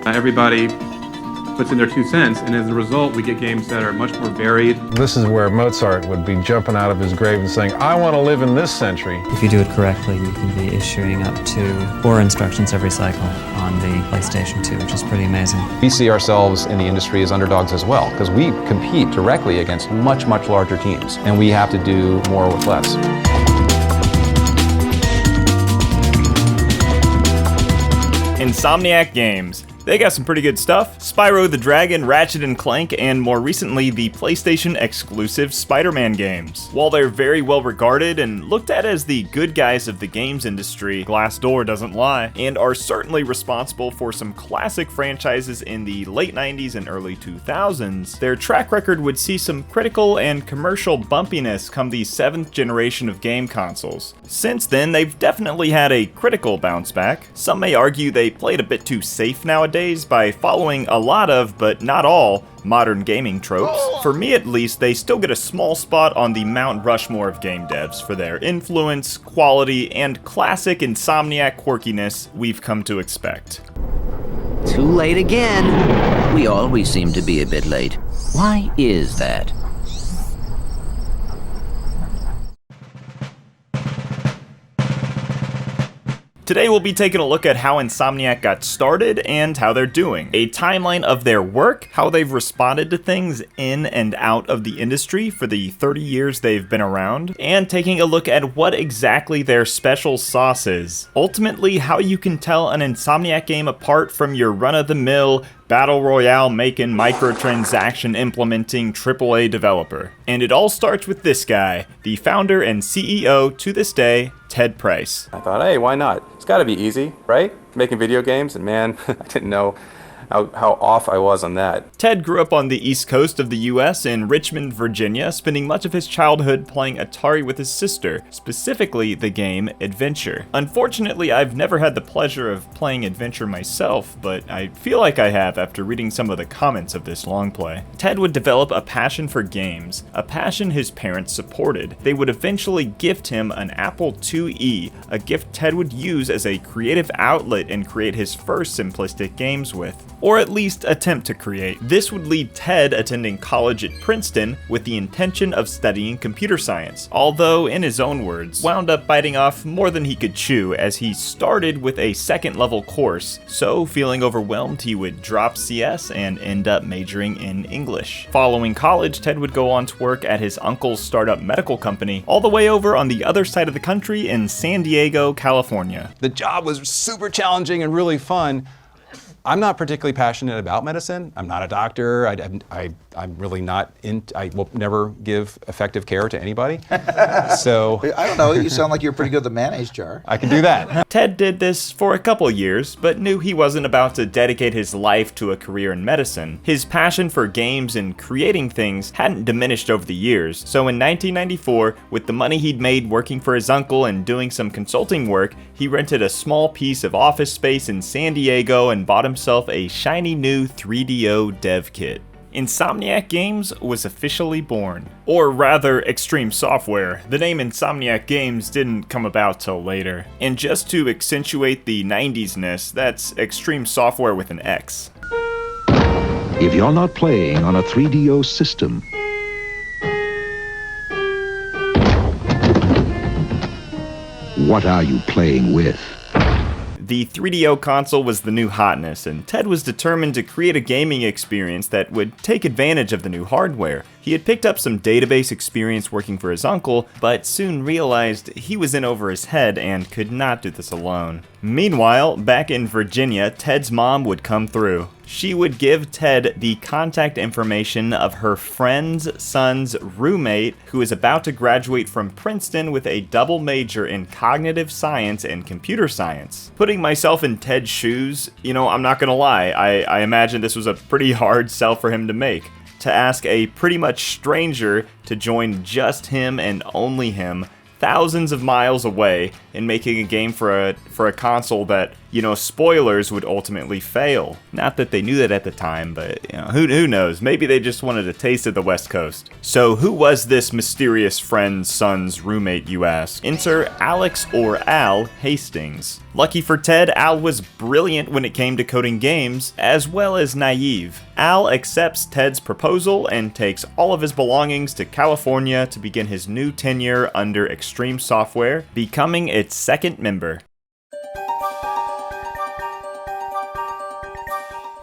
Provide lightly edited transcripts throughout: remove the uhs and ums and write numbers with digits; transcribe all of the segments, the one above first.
Everybody puts in their 2 cents, and as a result, we get games that are much more varied. This is where Mozart would be jumping out of his grave and saying, I want to live in this century. If you do it correctly, you can be issuing up to 4 instructions every cycle on the PlayStation 2, which is pretty amazing. We see ourselves in the industry as underdogs as well, because we compete directly against much, much larger teams, and we have to do more with less. Insomniac Games. They got some pretty good stuff. Spyro the Dragon, Ratchet and Clank, and more recently the PlayStation exclusive Spider-Man games. While they're very well regarded and looked at as the good guys of the games industry, Glassdoor doesn't lie, and are certainly responsible for some classic franchises in the late 90s and early 2000s, their track record would see some critical and commercial bumpiness come the 7th generation of game consoles. Since then, they've definitely had a critical bounce back. Some may argue they played a bit too safe nowadays by following a lot of, but not all, modern gaming tropes. For me at least, they still get a small spot on the Mount Rushmore of game devs for their influence, quality, and classic Insomniac quirkiness we've come to expect. Too late again. We always seem to be a bit late. Why is that? Today we'll be taking a look at how Insomniac got started and how they're doing. A timeline of their work, how they've responded to things in and out of the industry for the 30 years they've been around, and taking a look at what exactly their special sauce is. Ultimately, how you can tell an Insomniac game apart from your run-of-the-mill, battle royale making, microtransaction implementing AAA developer. And it all starts with this guy, the founder and CEO to this day, Ted Price. I thought, hey, why not? It's gotta be easy, right? Making video games, and man, I didn't know how off I was on that. Ted grew up on the east coast of the US in Richmond, Virginia, spending much of his childhood playing Atari with his sister, specifically the game Adventure. Unfortunately, I've never had the pleasure of playing Adventure myself, but I feel like I have after reading some of the comments of this long play. Ted would develop a passion for games, a passion his parents supported. They would eventually gift him an Apple IIe, a gift Ted would use as a creative outlet and create his first simplistic games with. Or at least attempt to create. This would lead Ted attending college at Princeton with the intention of studying computer science, although, in his own words, wound up biting off more than he could chew as he started with a second-level course, so feeling overwhelmed he would drop CS and end up majoring in English. Following college, Ted would go on to work at his uncle's startup medical company, all the way over on the other side of the country in San Diego, California. The job was super challenging and really fun. I'm not particularly passionate about medicine. I'm not a doctor. I'm really not I will never give effective care to anybody. So I don't know, you sound like you're pretty good at the mayonnaise jar. I can do that. Ted did this for a couple years, but knew he wasn't about to dedicate his life to a career in medicine. His passion for games and creating things hadn't diminished over the years, so in 1994, with the money he'd made working for his uncle and doing some consulting work, he rented a small piece of office space in San Diego and bought himself a shiny new 3DO dev kit. Insomniac Games was officially born. Or rather, Extreme Software. The name Insomniac Games didn't come about till later. And just to accentuate the 90s-ness, that's Extreme Software with an X. If you're not playing on a 3DO system, what are you playing with? The 3DO console was the new hotness, and Ted was determined to create a gaming experience that would take advantage of the new hardware. He had picked up some database experience working for his uncle, but soon realized he was in over his head and could not do this alone. Meanwhile, back in Virginia, Ted's mom would come through. She would give Ted the contact information of her friend's son's roommate who is about to graduate from Princeton with a double major in cognitive science and computer science. Putting myself in Ted's shoes, I'm not gonna lie, I imagine this was a pretty hard sell for him to make. To ask a pretty much stranger to join just him and only him thousands of miles away in making a game for a console that, spoilers would ultimately fail. Not that they knew that at the time, but who knows? Maybe they just wanted a taste of the West Coast. So who was this mysterious friend's son's roommate, you ask? Enter Alex or Al Hastings. Lucky for Ted, Al was brilliant when it came to coding games, as well as naive. Al accepts Ted's proposal and takes all of his belongings to California to begin his new tenure under Extreme Software, becoming its second member.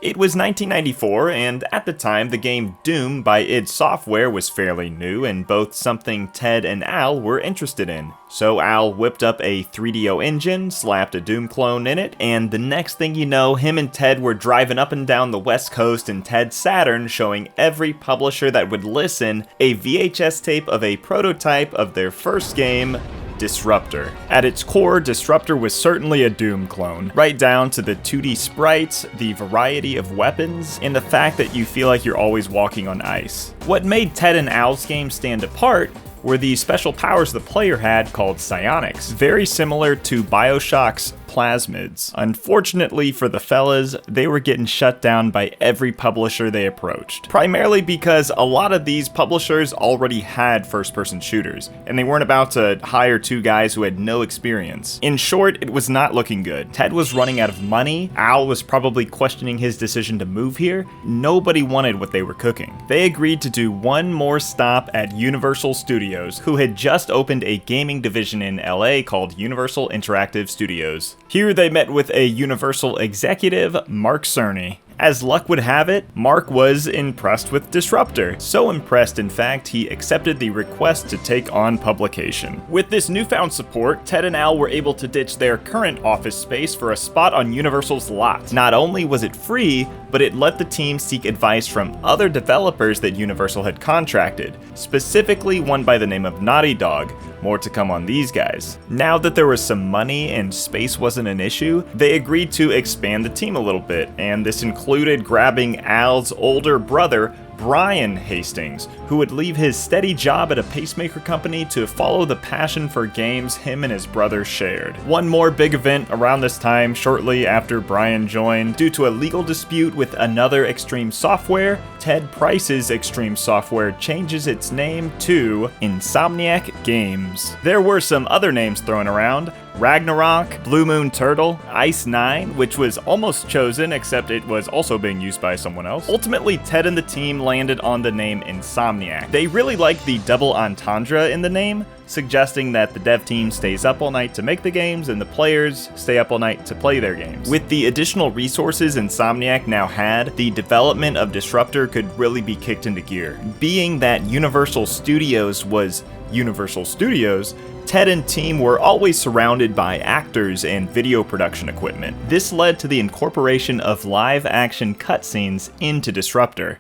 It was 1994, and at the time, the game Doom by id Software was fairly new and both something Ted and Al were interested in. So Al whipped up a 3DO engine, slapped a Doom clone in it, and the next thing you know, him and Ted were driving up and down the West Coast in Ted's Saturn, showing every publisher that would listen a VHS tape of a prototype of their first game, Disruptor. At its core, Disruptor was certainly a Doom clone, right down to the 2D sprites, the variety of weapons, and the fact that you feel like you're always walking on ice. What made Ted and Al's game stand apart were the special powers the player had called psionics, very similar to BioShock's plasmids. Unfortunately for the fellas, they were getting shut down by every publisher they approached. Primarily because a lot of these publishers already had first-person shooters, and they weren't about to hire two guys who had no experience. In short, it was not looking good. Ted was running out of money, Al was probably questioning his decision to move here, nobody wanted what they were cooking. They agreed to do one more stop at Universal Studios, who had just opened a gaming division in LA called Universal Interactive Studios. Here they met with a Universal executive, Mark Cerny. As luck would have it, Mark was impressed with Disruptor. So impressed, in fact, he accepted the request to take on publication. With this newfound support, Ted and Al were able to ditch their current office space for a spot on Universal's lot. Not only was it free, but it let the team seek advice from other developers that Universal had contracted, specifically one by the name of Naughty Dog. More to come on these guys. Now that there was some money and space wasn't an issue, they agreed to expand the team a little bit, and this included grabbing Al's older brother, Brian Hastings, who would leave his steady job at a pacemaker company to follow the passion for games him and his brother shared. One more big event around this time, shortly after Brian joined, due to a legal dispute with another Extreme Software, Ted Price's Extreme Software changes its name to Insomniac Games. There were some other names thrown around: Ragnarok, Blue Moon Turtle, Ice 9, which was almost chosen, except it was also being used by someone else. Ultimately, Ted and the team landed on the name Insomniac. They really liked the double entendre in the name, suggesting that the dev team stays up all night to make the games and the players stay up all night to play their games. With the additional resources Insomniac now had, the development of Disruptor could really be kicked into gear. Being that Universal Studios was Universal Studios, Ted and team were always surrounded by actors and video production equipment. This led to the incorporation of live-action cutscenes into Disruptor.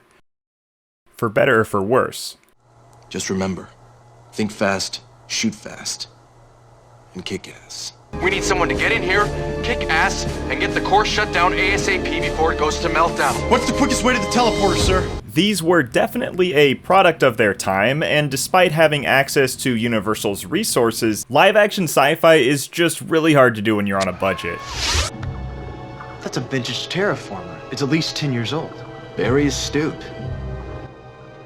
For better or for worse. Just remember, think fast, shoot fast, and kick ass. We need someone to get in here, kick ass, and get the core shut down ASAP before it goes to meltdown. What's the quickest way to the teleporter, sir? These were definitely a product of their time, and despite having access to Universal's resources, live-action sci-fi is just really hard to do when you're on a budget. That's a vintage terraformer. It's at least 10 years old. Very astute.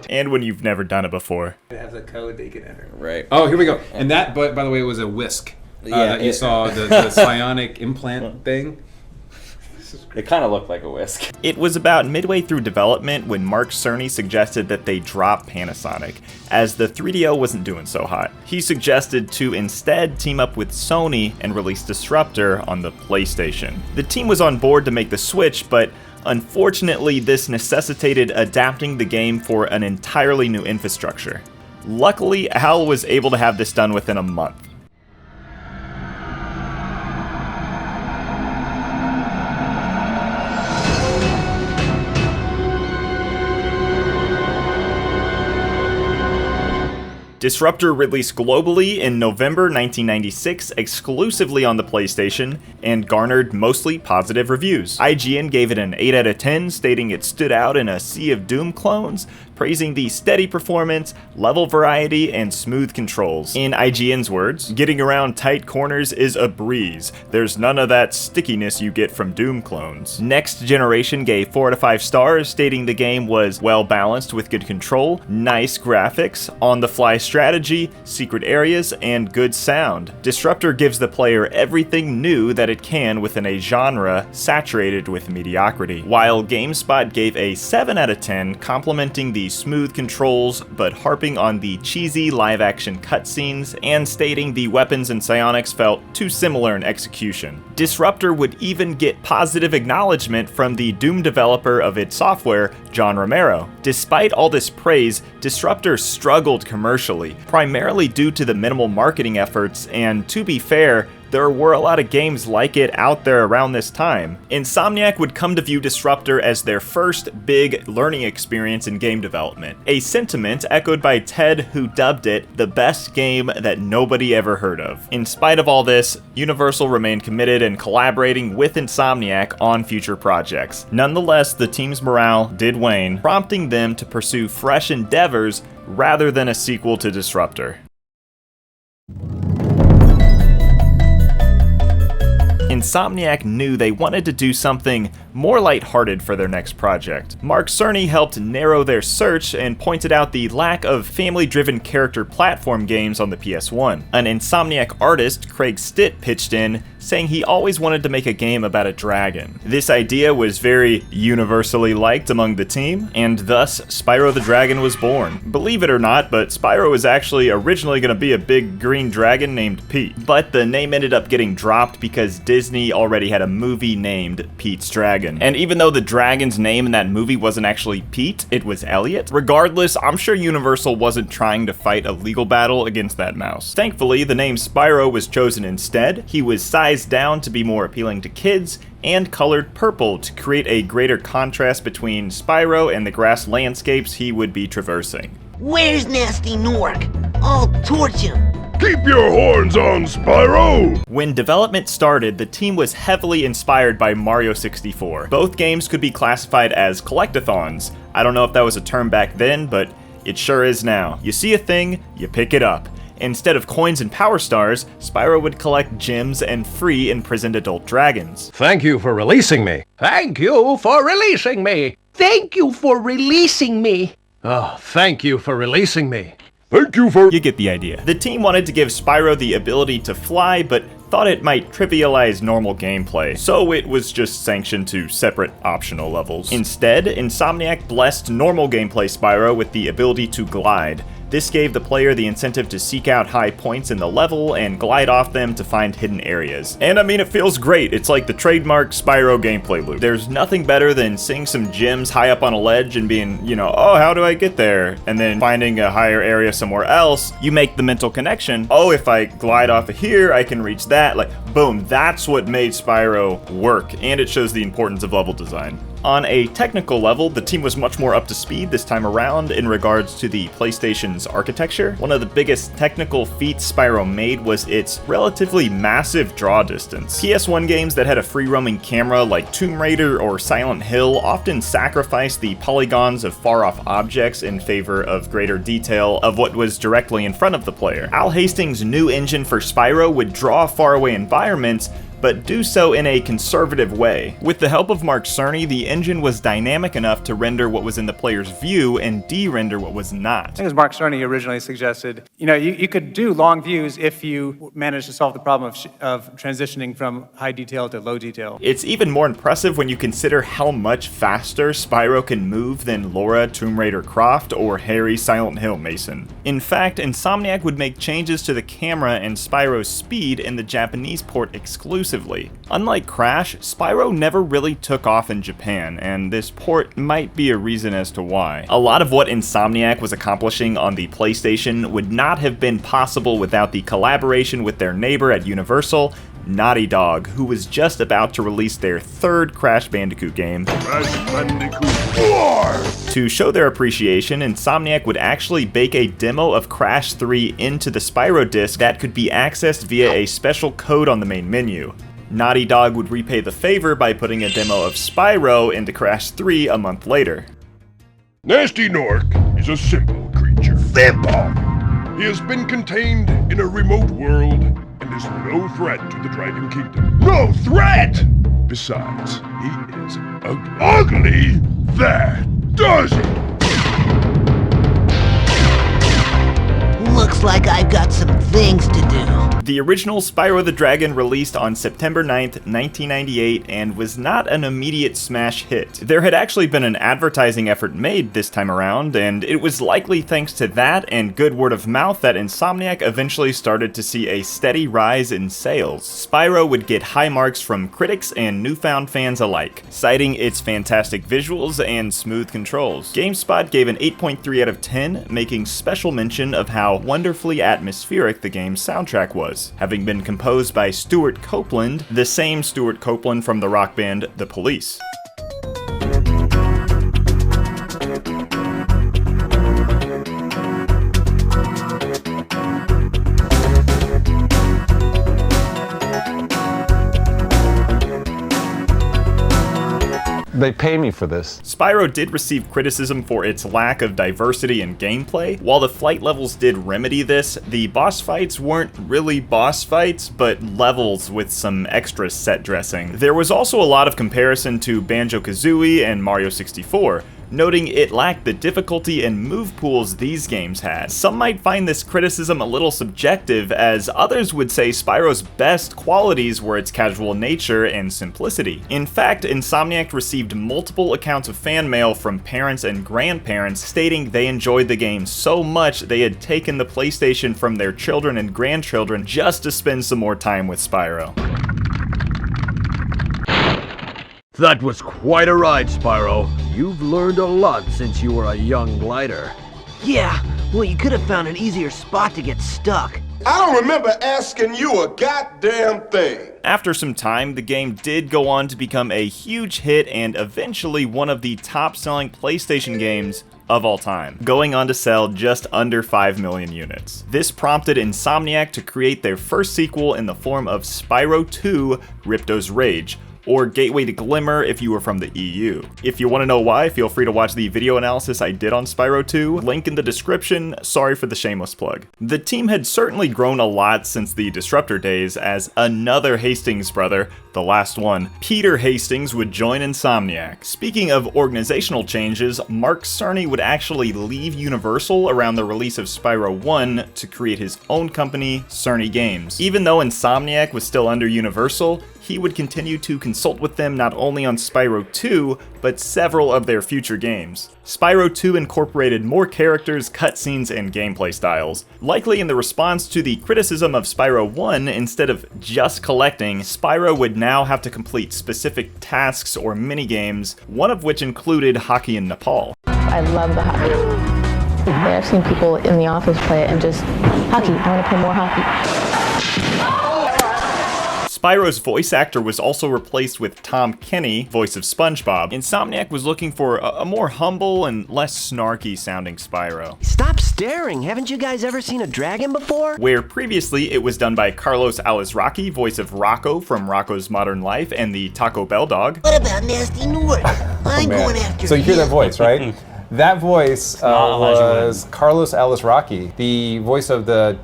And when you've never done it before. It has a code they can enter. Right. Oh, here we go. And that, by the way, was a whisk. That you saw, the psionic implant thing. It kind of looked like a whisk. It was about midway through development when Mark Cerny suggested that they drop Panasonic, as the 3DO wasn't doing so hot. He suggested to instead team up with Sony and release Disruptor on the PlayStation. The team was on board to make the switch, but unfortunately this necessitated adapting the game for an entirely new infrastructure. Luckily, Al was able to have this done within a month. Disruptor released globally in November 1996 exclusively on the PlayStation and garnered mostly positive reviews. IGN gave it an 8 out of 10, stating it stood out in a sea of Doom clones. praising the steady performance, level variety, and smooth controls. In IGN's words, getting around tight corners is a breeze. There's none of that stickiness you get from Doom clones. Next Generation gave 4 out of 5 stars, stating the game was well balanced with good control, nice graphics, on-the-fly strategy, secret areas, and good sound. Disruptor gives the player everything new that it can within a genre saturated with mediocrity, while GameSpot gave a 7 out of 10, complimenting the smooth controls but harping on the cheesy live-action cutscenes and stating the weapons and psionics felt too similar in execution. Disruptor would even get positive acknowledgement from the Doom developer of id Software, John Romero. Despite all this praise, Disruptor struggled commercially, primarily due to the minimal marketing efforts, and to be fair, there were a lot of games like it out there around this time. Insomniac would come to view Disruptor as their first big learning experience in game development, a sentiment echoed by Ted, who dubbed it the best game that nobody ever heard of. In spite of all this, Universal remained committed and collaborating with Insomniac on future projects. Nonetheless, the team's morale did wane, prompting them to pursue fresh endeavors rather than a sequel to Disruptor. Insomniac knew they wanted to do something more lighthearted for their next project. Mark Cerny helped narrow their search and pointed out the lack of family-driven character platform games on the PS1. An Insomniac artist, Craig Stitt, pitched in, saying he always wanted to make a game about a dragon. This idea was very universally liked among the team, and thus Spyro the Dragon was born. Believe it or not, but Spyro was actually originally going to be a big green dragon named Pete. But the name ended up getting dropped because Disney already had a movie named Pete's Dragon. And even though the dragon's name in that movie wasn't actually Pete, it was Elliot. Regardless, I'm sure Universal wasn't trying to fight a legal battle against that mouse. Thankfully, the name Spyro was chosen instead. He was sized down to be more appealing to kids, and colored purple to create a greater contrast between Spyro and the grass landscapes he would be traversing. Where's Nasty Nork? I'll torch him. Keep your horns on, Spyro! When development started, the team was heavily inspired by Mario 64. Both games could be classified as collectathons. I don't know if that was a term back then, but it sure is now. You see a thing, you pick it up. Instead of coins and power stars, Spyro would collect gems and free imprisoned adult dragons. Thank you for releasing me. Thank you for releasing me. Thank you for releasing me. Oh, thank you for releasing me. Thank you for... You get the idea. The team wanted to give Spyro the ability to fly, but thought it might trivialize normal gameplay, so it was just sanctioned to separate optional levels. Instead, Insomniac blessed normal gameplay Spyro with the ability to glide. This gave the player the incentive to seek out high points in the level and glide off them to find hidden areas. And I mean, it feels great. It's like the trademark Spyro gameplay loop. There's nothing better than seeing some gems high up on a ledge and being, oh, how do I get there? And then finding a higher area somewhere else. You make the mental connection. Oh, if I glide off of here, I can reach that. Like, boom, that's what made Spyro work. And it shows the importance of level design. On a technical level, the team was much more up to speed this time around in regards to the PlayStation's architecture. One of the biggest technical feats Spyro made was its relatively massive draw distance. PS1 games that had a free-roaming camera like Tomb Raider or Silent Hill often sacrificed the polygons of far-off objects in favor of greater detail of what was directly in front of the player. Al Hastings' new engine for Spyro would draw faraway environments, but do so in a conservative way. With the help of Mark Cerny, the engine was dynamic enough to render what was in the player's view and de-render what was not. I think it was Mark Cerny who originally suggested, you could do long views if you managed to solve the problem of transitioning from high detail to low detail. It's even more impressive when you consider how much faster Spyro can move than Laura Tomb Raider Croft or Harry Silent Hill Mason. In fact, Insomniac would make changes to the camera and Spyro's speed in the Japanese port exclusively. Unlike Crash, Spyro never really took off in Japan, and this port might be a reason as to why. A lot of what Insomniac was accomplishing on the PlayStation would not have been possible without the collaboration with their neighbor at Universal, Naughty Dog, who was just about to release their third Crash Bandicoot game. Crash Bandicoot 4! To show their appreciation, Insomniac would actually bake a demo of Crash 3 into the Spyro disc that could be accessed via a special code on the main menu. Naughty Dog would repay the favor by putting a demo of Spyro into Crash 3 a month later. Nasty Nork, is a simple creature. Simple! He has been contained in a remote world and is no threat to the Dragon Kingdom. No threat! Besides, he is ugly. Ugly? That does it! Looks like I've got some things to do. The original Spyro the Dragon released on September 9th, 1998, and was not an immediate smash hit. There had actually been an advertising effort made this time around, and it was likely thanks to that and good word of mouth that Insomniac eventually started to see a steady rise in sales. Spyro would get high marks from critics and newfound fans alike, citing its fantastic visuals and smooth controls. GameSpot gave an 8.3 out of 10, making special mention of how wonderfully atmospheric the game's soundtrack was, having been composed by Stuart Copeland, the same Stuart Copeland from the rock band The Police. They pay me for this. Spyro did receive criticism for its lack of diversity in gameplay. While the flight levels did remedy this, the boss fights weren't really boss fights, but levels with some extra set dressing. There was also a lot of comparison to Banjo-Kazooie and Mario 64, noting it lacked the difficulty and move pools these games had. Some might find this criticism a little subjective, as others would say Spyro's best qualities were its casual nature and simplicity. In fact, Insomniac received multiple accounts of fan mail from parents and grandparents stating they enjoyed the game so much they had taken the PlayStation from their children and grandchildren just to spend some more time with Spyro. That was quite a ride, Spyro. You've learned a lot since you were a young glider. Yeah, well, you could have found an easier spot to get stuck. I don't remember asking you a goddamn thing. After some time, the game did go on to become a huge hit and eventually one of the top-selling PlayStation games of all time, going on to sell just under 5 million units. This prompted Insomniac to create their first sequel in the form of Spyro 2: Ripto's Rage, or Gateway to Glimmer if you were from the EU. If you want to know why, feel free to watch the video analysis I did on Spyro 2, link in the description. Sorry for the shameless plug. The team had certainly grown a lot since the Disruptor days, as another Hastings brother, the last one, Peter Hastings, would join Insomniac. Speaking of organizational changes, Mark Cerny would actually leave Universal around the release of Spyro 1 to create his own company, Cerny Games. Even though Insomniac was still under Universal, he would continue to consult with them not only on Spyro 2, but several of their future games. Spyro 2 incorporated more characters, cutscenes, and gameplay styles. Likely in the response to the criticism of Spyro 1, instead of just collecting, Spyro would now have to complete specific tasks or minigames, one of which included hockey in Nepal. I love the hockey. I've seen people in the office play it and just, hockey, I want to play more hockey. Spyro's voice actor was also replaced with Tom Kenny, voice of SpongeBob. Insomniac was looking for a more humble and less snarky sounding Spyro. Stop staring! Haven't you guys ever seen a dragon before? Where previously it was done by Carlos Alazraqui, voice of Rocco from Rocco's Modern Life and the Taco Bell dog. What about Nasty Newark? I'm going after So you hear him. that voice, right? That voice was Carlos Alazraqui, the voice of the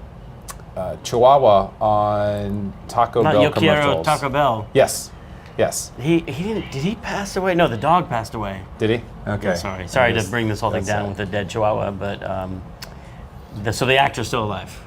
Chihuahua on Taco Bell Not commercials. Yokiro Taco Bell. Yes. Yes. He didn't. Did he pass away? No, the dog passed away. Did he? Okay. Yeah, sorry to bring this whole thing down with the dead Chihuahua, but so the actor's still alive.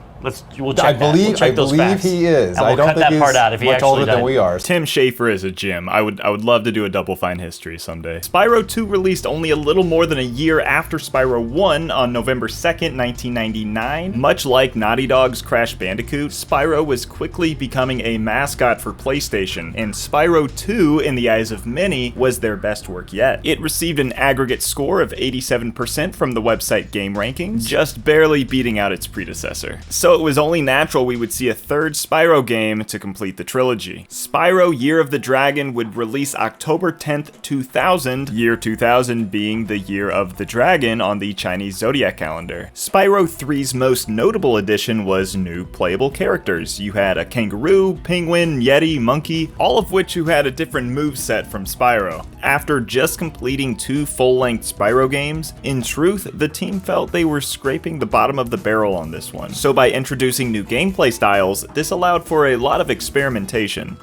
We'll check I that. believe, We'll check I those believe facts. he is. And I we'll don't cut think that he's part out if he much actually older died. than we are. Tim Schafer is a Jim. I would love to do a Double Fine history someday. Spyro 2 released only a little more than a year after Spyro 1 on November 2nd, 1999. Much like Naughty Dog's Crash Bandicoot, Spyro was quickly becoming a mascot for PlayStation, and Spyro 2, in the eyes of many, was their best work yet. It received an aggregate score of 87% from the website GameRankings, just barely beating out its predecessor. so it was only natural we would see a third Spyro game to complete the trilogy. Spyro Year of the Dragon would release October 10th, 2000, year 2000 being the Year of the Dragon on the Chinese zodiac calendar. Spyro 3's most notable addition was new playable characters. You had a kangaroo, penguin, yeti, monkey, all of which who had a different moveset from Spyro. After just completing 2 full-length Spyro games, in truth, the team felt they were scraping the bottom of the barrel on this one. So by introducing new gameplay styles, this allowed for a lot of experimentation.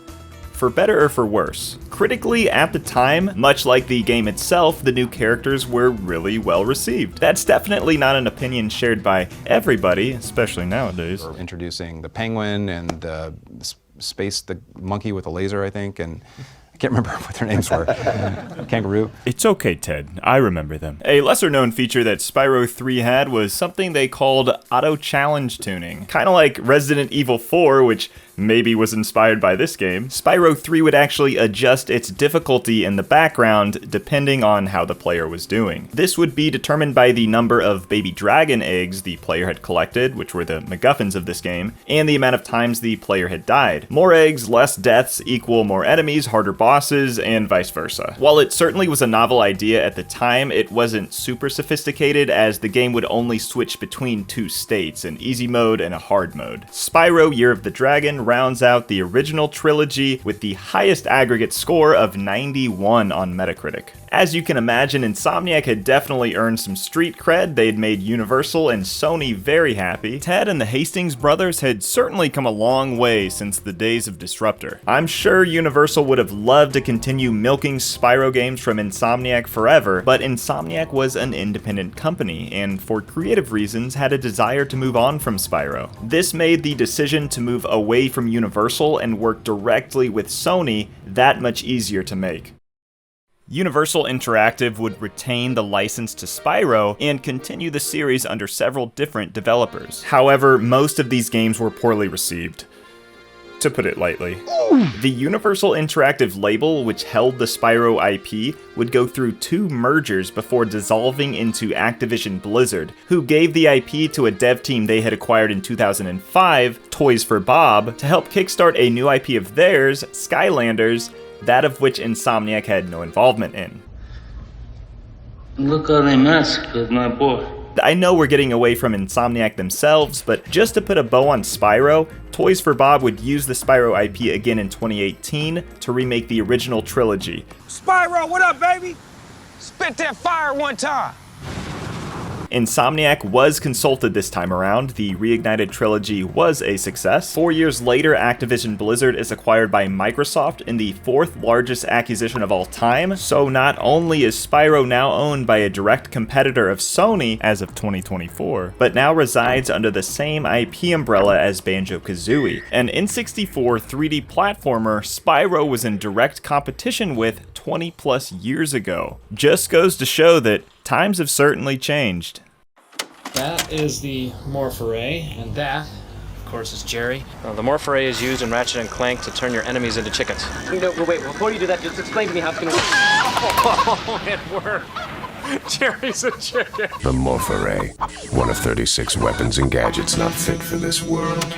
For better or for worse. Critically, at the time, much like the game itself, the new characters were really well received. That's definitely not an opinion shared by everybody, especially nowadays. We're introducing the penguin and the monkey with a laser, I think, and I can't remember what their names were. Kangaroo. It's okay, Ted. I remember them. A lesser-known feature that Spyro 3 had was something they called auto-challenge tuning. Kind of like Resident Evil 4, which maybe was inspired by this game. Spyro 3 would actually adjust its difficulty in the background depending on how the player was doing. This would be determined by the number of baby dragon eggs the player had collected, which were the MacGuffins of this game, and the amount of times the player had died. More eggs, less deaths equal more enemies, harder bosses, and vice versa. While it certainly was a novel idea at the time, it wasn't super sophisticated as the game would only switch between 2 states, an easy mode and a hard mode. Spyro Year of the Dragon rounds out the original trilogy with the highest aggregate score of 91 on Metacritic. As you can imagine, Insomniac had definitely earned some street cred. They'd made Universal and Sony very happy. Ted and the Hastings brothers had certainly come a long way since the days of Disruptor. I'm sure Universal would have loved to continue milking Spyro games from Insomniac forever, but Insomniac was an independent company, and for creative reasons had a desire to move on from Spyro. This made the decision to move away from Universal and work directly with Sony that much easier to make. Universal Interactive would retain the license to Spyro and continue the series under several different developers. However, most of these games were poorly received, to put it lightly. The Universal Interactive label, which held the Spyro IP, would go through 2 mergers before dissolving into Activision Blizzard, who gave the IP to a dev team they had acquired in 2005, Toys for Bob, to help kickstart a new IP of theirs, Skylanders, that of which Insomniac had no involvement in. Look how they mess with my boy. I know we're getting away from Insomniac themselves, but just to put a bow on Spyro, Toys for Bob would use the Spyro IP again in 2018 to remake the original trilogy. Spyro, what up, baby? Spit that fire one time. Insomniac was consulted this time around. The reignited trilogy was a success. 4 years later, Activision Blizzard is acquired by Microsoft in the 4th largest acquisition of all time. So not only is Spyro now owned by a direct competitor of Sony as of 2024, but now resides under the same IP umbrella as Banjo-Kazooie. An N64 3D platformer Spyro was in direct competition with 20 plus years ago. Just goes to show that times have certainly changed. That is the Morph Array, and that, of course, is Jerry. The Morph Array is used in Ratchet and Clank to turn your enemies into chickens. No, wait, before you do that, just explain to me how it's gonna work. Oh, it worked. Jerry's a chicken. The Morph Array, one of 36 weapons and gadgets not fit for this world.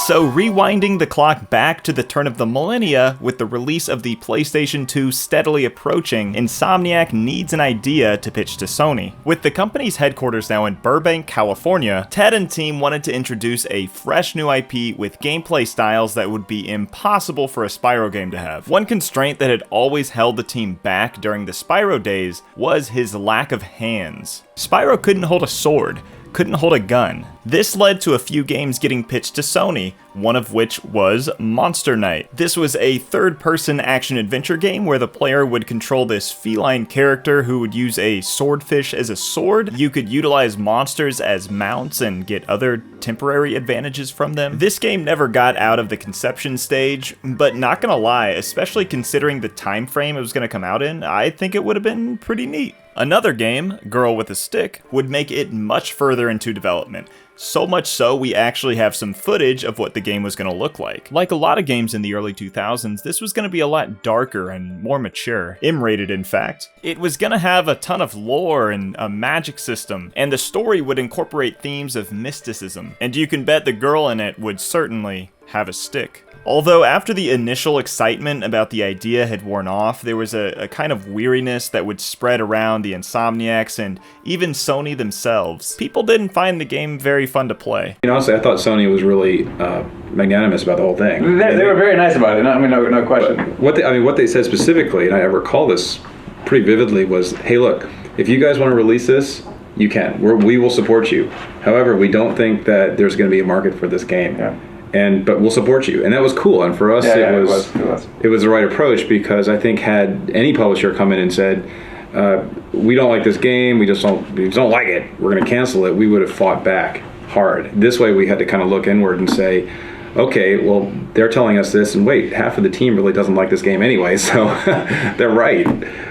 So rewinding the clock back to the turn of the millennia, with the release of the PlayStation 2 steadily approaching, Insomniac needs an idea to pitch to Sony. With the company's headquarters now in Burbank, California, Ted and team wanted to introduce a fresh new IP with gameplay styles that would be impossible for a Spyro game to have. One constraint that had always held the team back during the Spyro days was his lack of hands. Spyro couldn't hold a sword, couldn't hold a gun. This led to a few games getting pitched to Sony, one of which was Monster Knight. This was a third-person action-adventure game where the player would control this feline character who would use a swordfish as a sword. You could utilize monsters as mounts and get other temporary advantages from them. This game never got out of the conception stage, but not gonna lie, especially considering the time frame it was gonna come out in, I think it would have been pretty neat. Another game, Girl with a Stick, would make it much further into development. So much so, we actually have some footage of what the game was going to look like. Like a lot of games in the early 2000s, this was going to be a lot darker and more mature. M-rated, in fact. It was going to have a ton of lore and a magic system, and the story would incorporate themes of mysticism. And you can bet the girl in it would certainly have a stick. Although after the initial excitement about the idea had worn off, there was a kind of weariness that would spread around the Insomniacs and even Sony themselves. People didn't find the game very fun to play. Honestly, I thought Sony was really magnanimous about the whole thing. They were very nice about it. No question. What they said specifically, and I recall this pretty vividly, was, hey, look, if you guys want to release this, you can. We will support you. However, we don't think that there's going to be a market for this game. Yeah. But we'll support you, and that was cool. And for us, it was the right approach, because I think had any publisher come in and said, "We don't like this game. We just don't like it. We're going to cancel it," we would have fought back hard. This way, we had to kind of look inward and say, "Okay, well, they're telling us this, and wait, half of the team really doesn't like this game anyway, so they're right.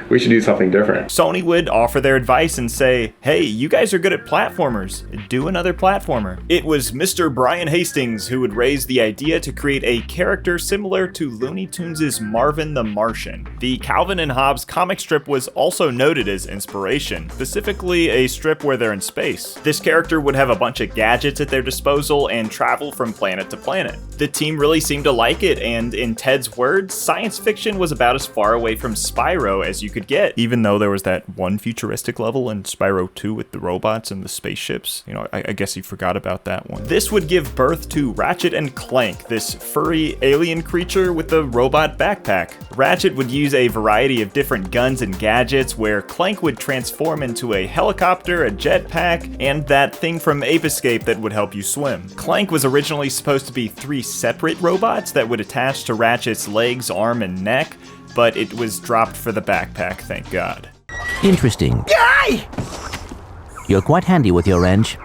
We should do something different." Sony would offer their advice and say, hey, you guys are good at platformers, do another platformer. It was Mr. Brian Hastings who would raise the idea to create a character similar to Looney Tunes' Marvin the Martian. The Calvin and Hobbes comic strip was also noted as inspiration, specifically a strip where they're in space. This character would have a bunch of gadgets at their disposal and travel from planet to planet. The team really seemed to like it, and in Ted's words, science fiction was about as far away from Spyro as you could get, even though there was that one futuristic level in Spyro 2 with the robots and the spaceships. I guess he forgot about that one. This would give birth to Ratchet and Clank, this furry alien creature with a robot backpack. Ratchet would use a variety of different guns and gadgets, where Clank would transform into a helicopter, a jetpack, and that thing from Ape Escape that would help you swim. Clank was originally supposed to be 3 separate robots that would attach to Ratchet's legs, arm, and neck, but it was dropped for the backpack, thank God. Interesting. Yay! You're quite handy with your wrench.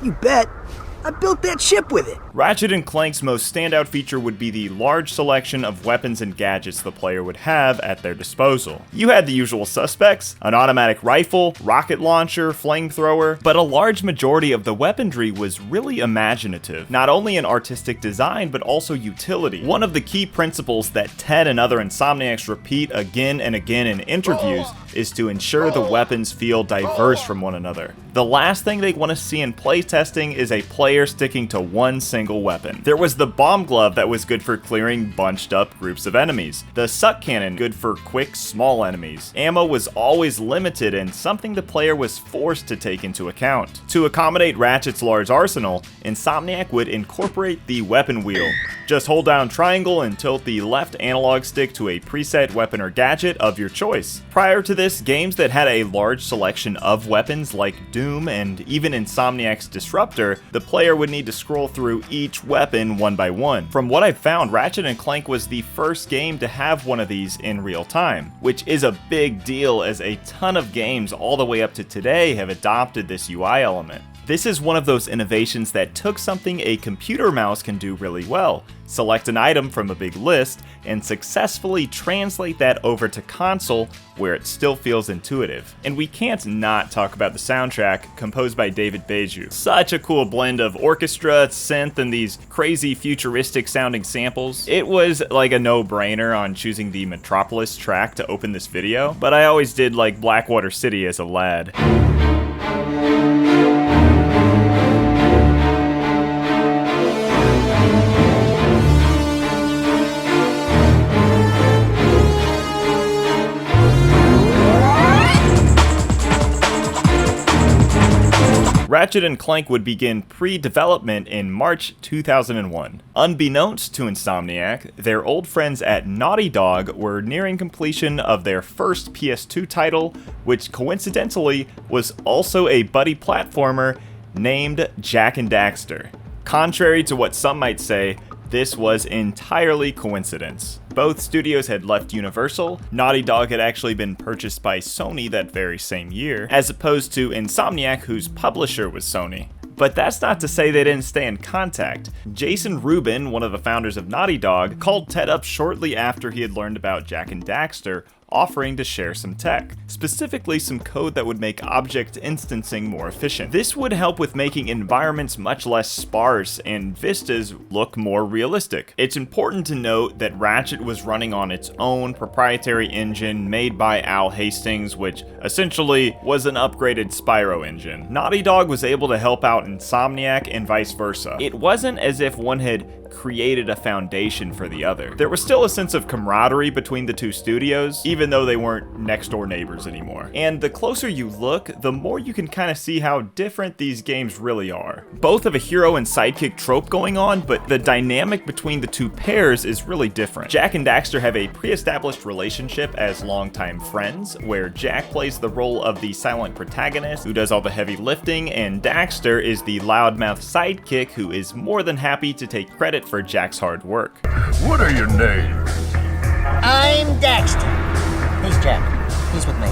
You bet. I built that ship with it. Ratchet and Clank's most standout feature would be the large selection of weapons and gadgets the player would have at their disposal. You had the usual suspects, an automatic rifle, rocket launcher, flamethrower, but a large majority of the weaponry was really imaginative, not only in artistic design, but also utility. One of the key principles that Ted and other Insomniacs repeat again and again in interviews is to ensure the weapons feel diverse from one another. The last thing they want to see in playtesting is a player sticking to one single weapon. There was the bomb glove that was good for clearing bunched up groups of enemies. The suck cannon, good for quick, small enemies. Ammo was always limited and something the player was forced to take into account. To accommodate Ratchet's large arsenal, Insomniac would incorporate the weapon wheel. Just hold down triangle and tilt the left analog stick to a preset weapon or gadget of your choice. Prior to this, games that had a large selection of weapons like Doom and even Insomniac's Disruptor, the player would need to scroll through each weapon one by one. From what I've found, Ratchet and Clank was the first game to have one of these in real time, which is a big deal as a ton of games all the way up to today have adopted this UI element. This is one of those innovations that took something a computer mouse can do really well, select an item from a big list, and successfully translate that over to console where it still feels intuitive. And we can't not talk about the soundtrack, composed by David Beju. Such a cool blend of orchestra, synth, and these crazy futuristic sounding samples. It was like a no-brainer on choosing the Metropolis track to open this video, but I always did like Blackwater City as a lad. Ratchet and Clank would begin pre-development in March 2001. Unbeknownst to Insomniac, their old friends at Naughty Dog were nearing completion of their first PS2 title, which coincidentally was also a buddy platformer named Jak and Daxter. Contrary to what some might say, this was entirely coincidence. Both studios had left Universal. Naughty Dog had actually been purchased by Sony that very same year, as opposed to Insomniac, whose publisher was Sony. But that's not to say they didn't stay in contact. Jason Rubin, one of the founders of Naughty Dog, called Ted up shortly after he had learned about Jak and Daxter, offering to share some tech, specifically some code that would make object instancing more efficient. This would help with making environments much less sparse and vistas look more realistic. It's important to note that Ratchet was running on its own proprietary engine made by Al Hastings, which essentially was an upgraded Spyro engine. Naughty Dog was able to help out Insomniac and vice versa. It wasn't as if one had created a foundation for the other. There was still a sense of camaraderie between the two studios, even though they weren't next door neighbors anymore. And the closer you look, the more you can kind of see how different these games really are. Both have a hero and sidekick trope going on, but the dynamic between the two pairs is really different. Jack and Daxter have a pre-established relationship as longtime friends, where Jack plays the role of the silent protagonist who does all the heavy lifting, and Daxter is the loudmouth sidekick who is more than happy to take credit for Jack's hard work. What are your names? I'm Daxter. He's Jack. He's with me.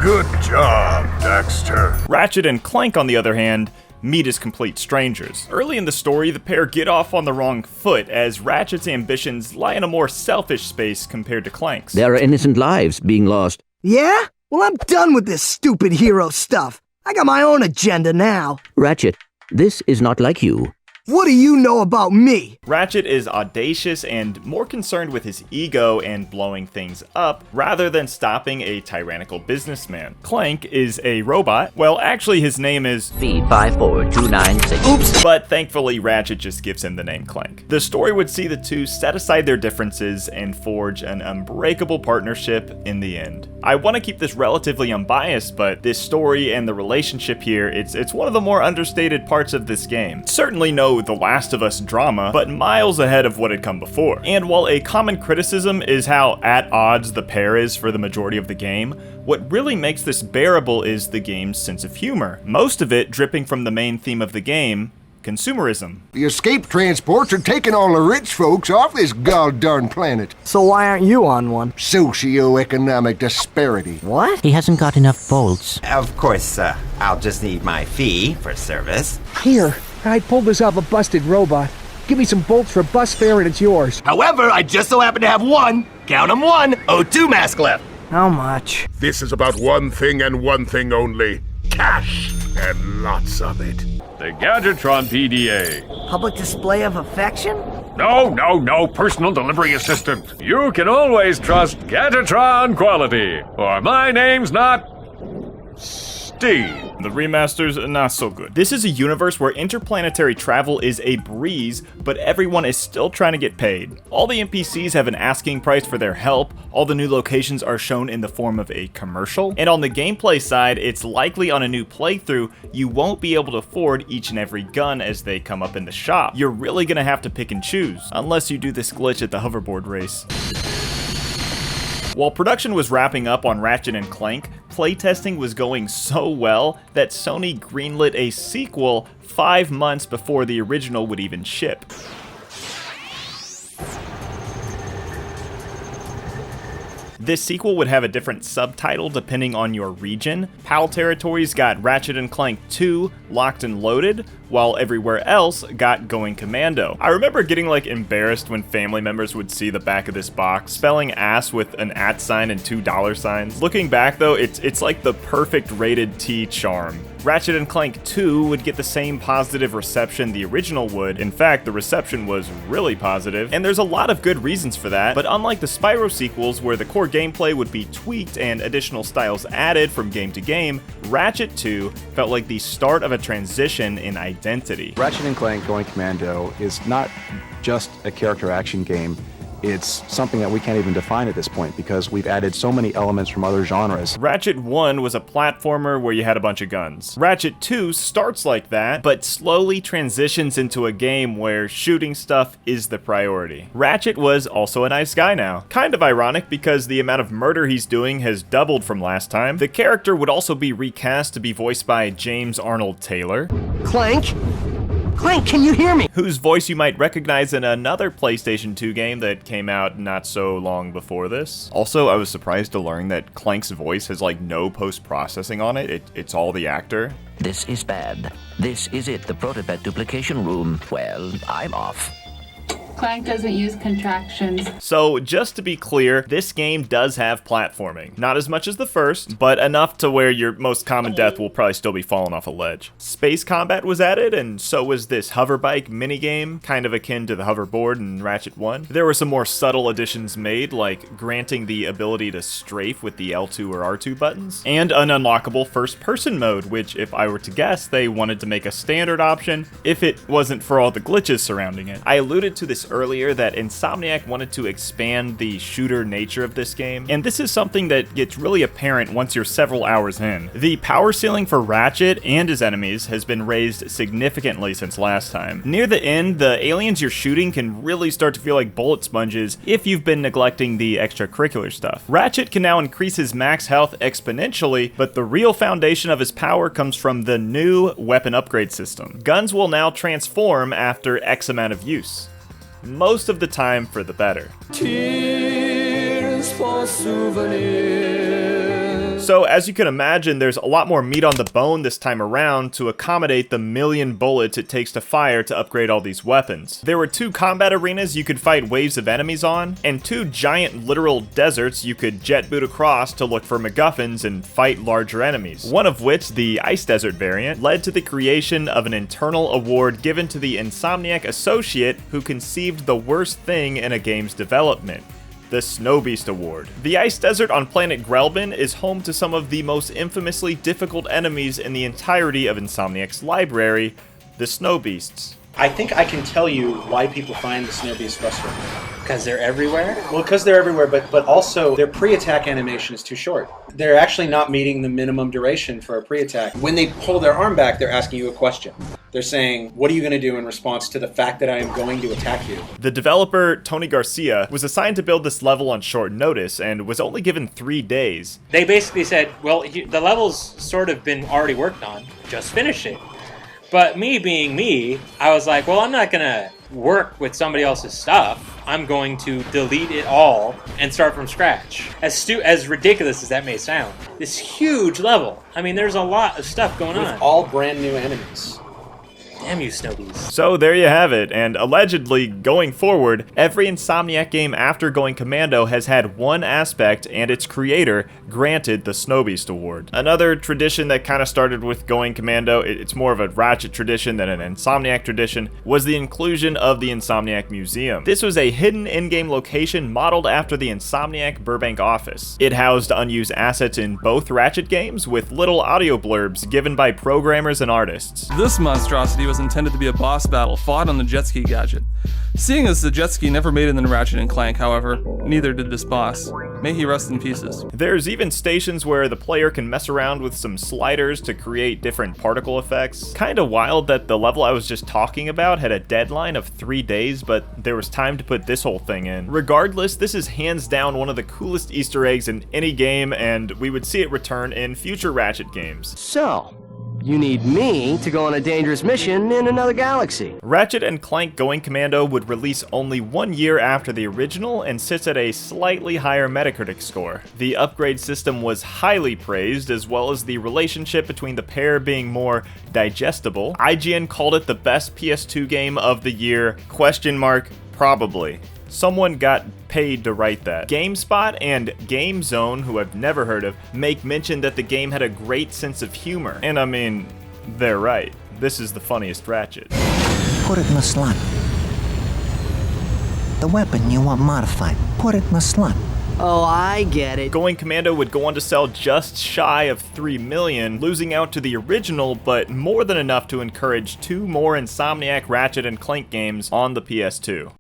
Good job, Daxter. Ratchet and Clank, on the other hand, meet as complete strangers. Early in the story, the pair get off on the wrong foot, as Ratchet's ambitions lie in a more selfish space compared to Clank's. There are innocent lives being lost. Yeah? Well, I'm done with this stupid hero stuff. I got my own agenda now. Ratchet, this is not like you. What do you know about me? Ratchet is audacious and more concerned with his ego and blowing things up, rather than stopping a tyrannical businessman. Clank is a robot. Well, actually his name is B54296. Oops! But thankfully Ratchet just gives him the name Clank. The story would see the two set aside their differences and forge an unbreakable partnership in the end. I want to keep this relatively unbiased, but this story and the relationship here, it's one of the more understated parts of this game. Certainly no The Last of Us drama, but miles ahead of what had come before. And while a common criticism is how at odds the pair is for the majority of the game, what really makes this bearable is the game's sense of humor. Most of it dripping from the main theme of the game, consumerism. The escape transports are taking all the rich folks off this god-darn planet. So why aren't you on one? Socioeconomic disparity. What? He hasn't got enough bolts. Of course, I'll just need my fee for service. Here, I pulled this off a busted robot. Give me some bolts for bus fare and it's yours. However, I just so happen to have one, count 'em one, O2 mask left. How much? This is about one thing and one thing only. Cash. And lots of it. The Gadgetron PDA. Public display of affection? No, personal delivery assistant. You can always trust Gadgetron quality, or my name's not Steve. The remaster's not so good. This is a universe where interplanetary travel is a breeze, but everyone is still trying to get paid. All the NPCs have an asking price for their help, all the new locations are shown in the form of a commercial, and on the gameplay side, it's likely on a new playthrough, you won't be able to afford each and every gun as they come up in the shop. You're really gonna have to pick and choose, unless you do this glitch at the hoverboard race. While production was wrapping up on Ratchet and Clank, playtesting was going so well that Sony greenlit a sequel 5 months before the original would even ship. This sequel would have a different subtitle depending on your region. PAL territories got Ratchet and Clank 2 Locked and Loaded, while everywhere else got Going Commando. I remember getting embarrassed when family members would see the back of this box, spelling ass with an @ sign and 2 dollar signs. Looking back though, it's like the perfect rated T charm. Ratchet and Clank 2 would get the same positive reception the original would. In fact, the reception was really positive, and there's a lot of good reasons for that, but unlike the Spyro sequels where the core gameplay would be tweaked and additional styles added from game to game, Ratchet 2 felt like the start of a transition in identity. Ratchet and Clank Going Commando is not just a character action game. It's something that we can't even define at this point because we've added so many elements from other genres. Ratchet 1 was a platformer where you had a bunch of guns. Ratchet 2 starts like that, but slowly transitions into a game where shooting stuff is the priority. Ratchet was also a nice guy now. Kind of ironic because the amount of murder he's doing has doubled from last time. The character would also be recast to be voiced by James Arnold Taylor. Clank? Clank, can you hear me? Whose voice you might recognize in another PlayStation 2 game that came out not so long before this. Also, I was surprised to learn that Clank's voice has no post-processing on it. It's all the actor. This is bad. This is it, the prototype duplication room. Well, I'm off. Clank doesn't use contractions. So, just to be clear, this game does have platforming. Not as much as the first, but enough to where your most common death will probably still be falling off a ledge. Space combat was added, and so was this hoverbike minigame, kind of akin to the hoverboard in Ratchet 1. There were some more subtle additions made, like granting the ability to strafe with the L2 or R2 buttons, and an unlockable first-person mode, which, if I were to guess, they wanted to make a standard option if it wasn't for all the glitches surrounding it. I alluded to this earlier that Insomniac wanted to expand the shooter nature of this game, and this is something that gets really apparent once you're several hours in. The power ceiling for Ratchet and his enemies has been raised significantly since last time. Near the end, the aliens you're shooting can really start to feel like bullet sponges if you've been neglecting the extracurricular stuff. Ratchet can now increase his max health exponentially, but the real foundation of his power comes from the new weapon upgrade system. Guns will now transform after X amount of use. Most of the time for the better. Tears for souvenirs. So as you can imagine, there's a lot more meat on the bone this time around to accommodate the million bullets it takes to fire to upgrade all these weapons. There were 2 combat arenas you could fight waves of enemies on, and 2 giant literal deserts you could jet boot across to look for MacGuffins and fight larger enemies. One of which, the Ice Desert variant, led to the creation of an internal award given to the Insomniac associate who conceived the worst thing in a game's development: the Snow Beast Award. The Ice Desert on planet Grelbin is home to some of the most infamously difficult enemies in the entirety of Insomniac's library, the Snow Beasts. I think I can tell you why people find the Snow Beasts frustrating. Because they're everywhere? Well, because they're everywhere, but also their pre-attack animation is too short. They're actually not meeting the minimum duration for a pre-attack. When they pull their arm back, they're asking you a question. They're saying, what are you going to do in response to the fact that I am going to attack you? The developer, Tony Garcia, was assigned to build this level on short notice and was only given 3 days. They basically said, well, the level's sort of been already worked on, just finish it. But me being me, I was like, well, I'm not going to work with somebody else's stuff. I'm going to delete it all and start from scratch. As ridiculous as that may sound, this huge level. I mean, there's a lot of stuff going on. With all brand new enemies. Damn you, Snow Beast. So there you have it, and allegedly, going forward, every Insomniac game after Going Commando has had one aspect and its creator granted the Snow Beast Award. Another tradition that kind of started with Going Commando, it's more of a Ratchet tradition than an Insomniac tradition, was the inclusion of the Insomniac Museum. This was a hidden in-game location modeled after the Insomniac Burbank office. It housed unused assets in both Ratchet games with little audio blurbs given by programmers and artists. This monstrosity was intended to be a boss battle fought on the jet ski gadget. Seeing as the jet ski never made it in Ratchet and Clank, however, neither did this boss. May he rest in pieces. There's even stations where the player can mess around with some sliders to create different particle effects. Kinda wild that the level I was just talking about had a deadline of 3 days, but there was time to put this whole thing in. Regardless, this is hands down one of the coolest Easter eggs in any game, and we would see it return in future Ratchet games. So, you need me to go on a dangerous mission in another galaxy. Ratchet and Clank Going Commando would release only 1 year after the original and sits at a slightly higher Metacritic score. The upgrade system was highly praised, as well as the relationship between the pair being more digestible. IGN called it the best PS2 game of the year, ? Probably. Someone got paid to write that. GameSpot and GameZone, who I've never heard of, make mention that the game had a great sense of humor. And I mean, they're right. This is the funniest Ratchet. Put it in the slot. The weapon you want modified. Put it in the slot. Oh, I get it. Going Commando would go on to sell just shy of 3 million, losing out to the original, but more than enough to encourage 2 more Insomniac Ratchet and Clank games on the PS2.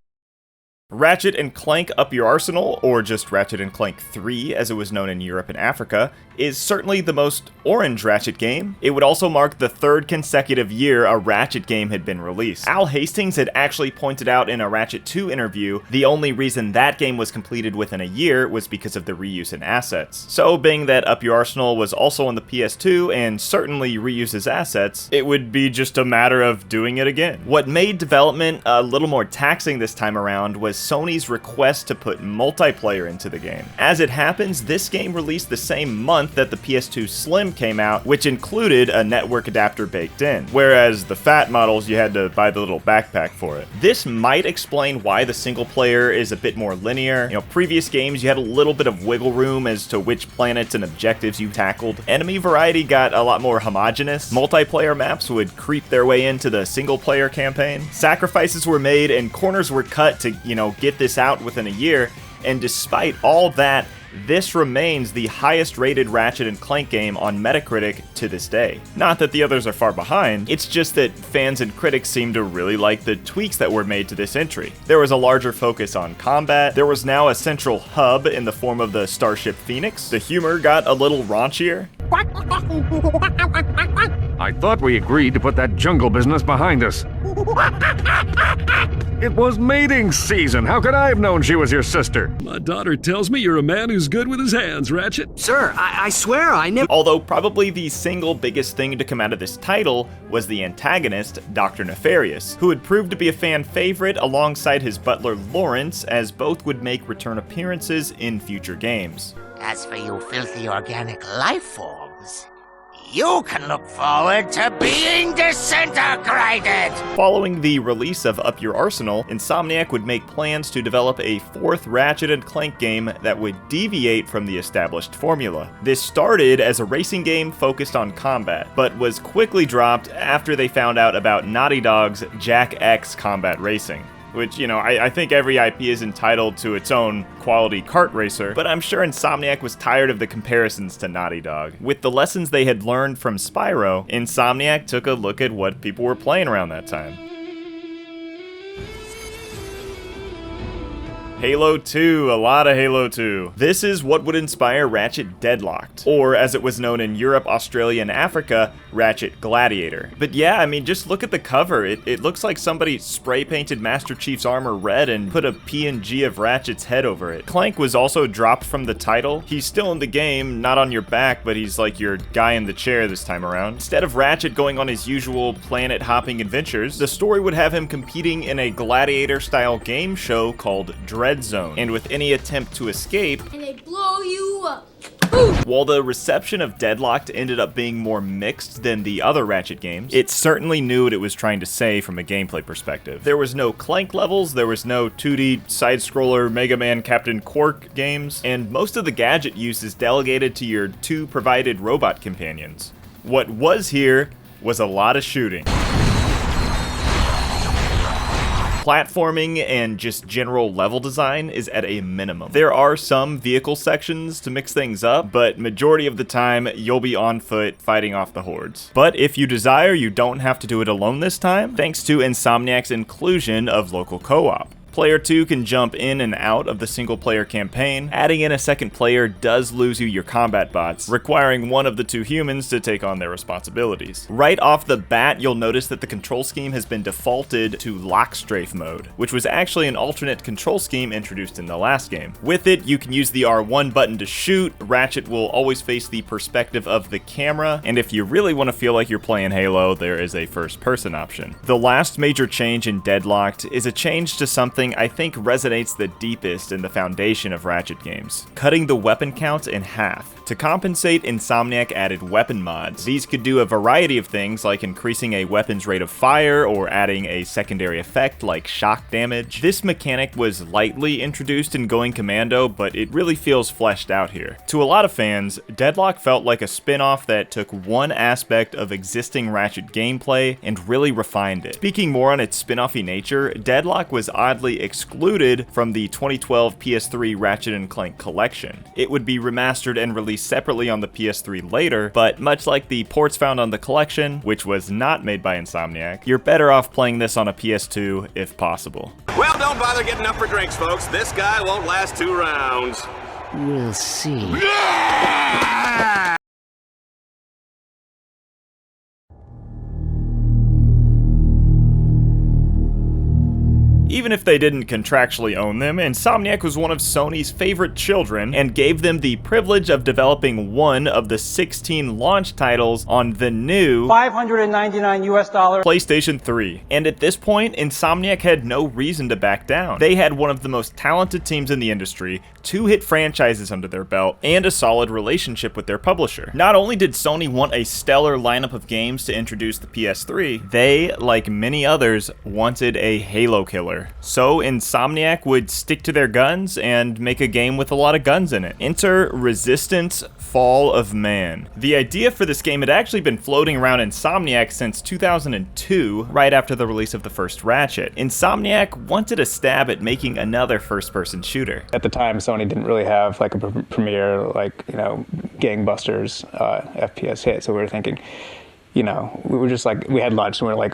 Ratchet and Clank Up Your Arsenal, or just Ratchet and Clank 3 as it was known in Europe and Africa, is certainly the most orange Ratchet game. It would also mark the 3rd consecutive year a Ratchet game had been released. Al Hastings had actually pointed out in a Ratchet 2 interview the only reason that game was completed within a year was because of the reuse in assets. So being that Up Your Arsenal was also on the PS2 and certainly reuses assets, it would be just a matter of doing it again. What made development a little more taxing this time around was Sony's request to put multiplayer into the game. As it happens, this game released the same month that the PS2 Slim came out, which included a network adapter baked in, whereas the fat models you had to buy the little backpack for it. This might explain why the single player is a bit more linear. You know, previous games you had a little bit of wiggle room as to which planets and objectives you tackled. Enemy variety got a lot more homogenous. Multiplayer maps would creep their way into the single player campaign. Sacrifices were made and corners were cut to, get this out within a year, and despite all that, this remains the highest rated Ratchet and Clank game on Metacritic to this day. Not that the others are far behind, it's just that fans and critics seem to really like the tweaks that were made to this entry. There was a larger focus on combat, there was now a central hub in the form of the Starship Phoenix, the humor got a little raunchier. I thought we agreed to put that jungle business behind us. It was mating season. How could I have known she was your sister? My daughter tells me you're a man who's good with his hands, Ratchet. Sir, I swear I never... Although probably the single biggest thing to come out of this title was the antagonist, Dr. Nefarious, who would prove to be a fan favorite alongside his butler Lawrence, as both would make return appearances in future games. As for you filthy organic life forms, you can look forward to being disintegrated! Following the release of Up Your Arsenal, Insomniac would make plans to develop a fourth Ratchet and Clank game that would deviate from the established formula. This started as a racing game focused on combat, but was quickly dropped after they found out about Naughty Dog's Jack X Combat Racing. Which, I think every IP is entitled to its own quality kart racer, but I'm sure Insomniac was tired of the comparisons to Naughty Dog. With the lessons they had learned from Spyro, Insomniac took a look at what people were playing around that time. Halo 2, a lot of Halo 2. This is what would inspire Ratchet Deadlocked, or as it was known in Europe, Australia, and Africa, Ratchet Gladiator. But yeah, just look at the cover. It looks like somebody spray painted Master Chief's armor red and put a PNG of Ratchet's head over it. Clank was also dropped from the title. He's still in the game, not on your back, but he's like your guy in the chair this time around. Instead of Ratchet going on his usual planet-hopping adventures, the story would have him competing in a gladiator-style game show called Dread Zone, and with any attempt to escape, and they blow you up. While the reception of Deadlocked ended up being more mixed than the other Ratchet games, it certainly knew what it was trying to say from a gameplay perspective. There was no Clank levels, there was no 2D side-scroller Mega Man Captain Quark games, and most of the gadget use is delegated to your two provided robot companions. What was here was a lot of shooting. Platforming and just general level design is at a minimum. There are some vehicle sections to mix things up, but majority of the time you'll be on foot fighting off the hordes. But if you desire, you don't have to do it alone this time, thanks to Insomniac's inclusion of local co-op. Player 2 can jump in and out of the single-player campaign. Adding in a second player does lose you your combat bots, requiring one of the two humans to take on their responsibilities. Right off the bat, you'll notice that the control scheme has been defaulted to lock strafe mode, which was actually an alternate control scheme introduced in the last game. With it, you can use the R1 button to shoot, Ratchet will always face the perspective of the camera, and if you really want to feel like you're playing Halo, there is a first-person option. The last major change in Deadlocked is a change to something I think resonates the deepest in the foundation of Ratchet games: cutting the weapon count in half. To compensate, Insomniac added weapon mods. These could do a variety of things, like increasing a weapon's rate of fire or adding a secondary effect like shock damage. This mechanic was lightly introduced in Going Commando, but it really feels fleshed out here. To a lot of fans, Deadlock felt like a spin-off that took one aspect of existing Ratchet gameplay and really refined it. Speaking more on its spin-offy nature, Deadlock was oddly excluded from the 2012 PS3 Ratchet and Clank collection. It would be remastered and released separately on the PS3 later, but much like the ports found on the collection, which was not made by Insomniac, you're better off playing this on a PS2 if possible. Well, don't bother getting up for drinks, folks. This guy won't last 2 rounds. We'll see. Even if they didn't contractually own them, Insomniac was one of Sony's favorite children and gave them the privilege of developing one of the 16 launch titles on the new $599 PlayStation 3. And at this point, Insomniac had no reason to back down. They had one of the most talented teams in the industry, 2 hit franchises under their belt, and a solid relationship with their publisher. Not only did Sony want a stellar lineup of games to introduce the PS3, they, like many others, wanted a Halo killer. So Insomniac would stick to their guns and make a game with a lot of guns in it. Enter Resistance: Fall of Man. The idea for this game had actually been floating around Insomniac since 2002, right after the release of the first Ratchet. Insomniac wanted a stab at making another first-person shooter. At the time, Sony didn't really have like a premier, like, gangbusters FPS hit, so we were thinking, we were just like, we had lunch and we were like,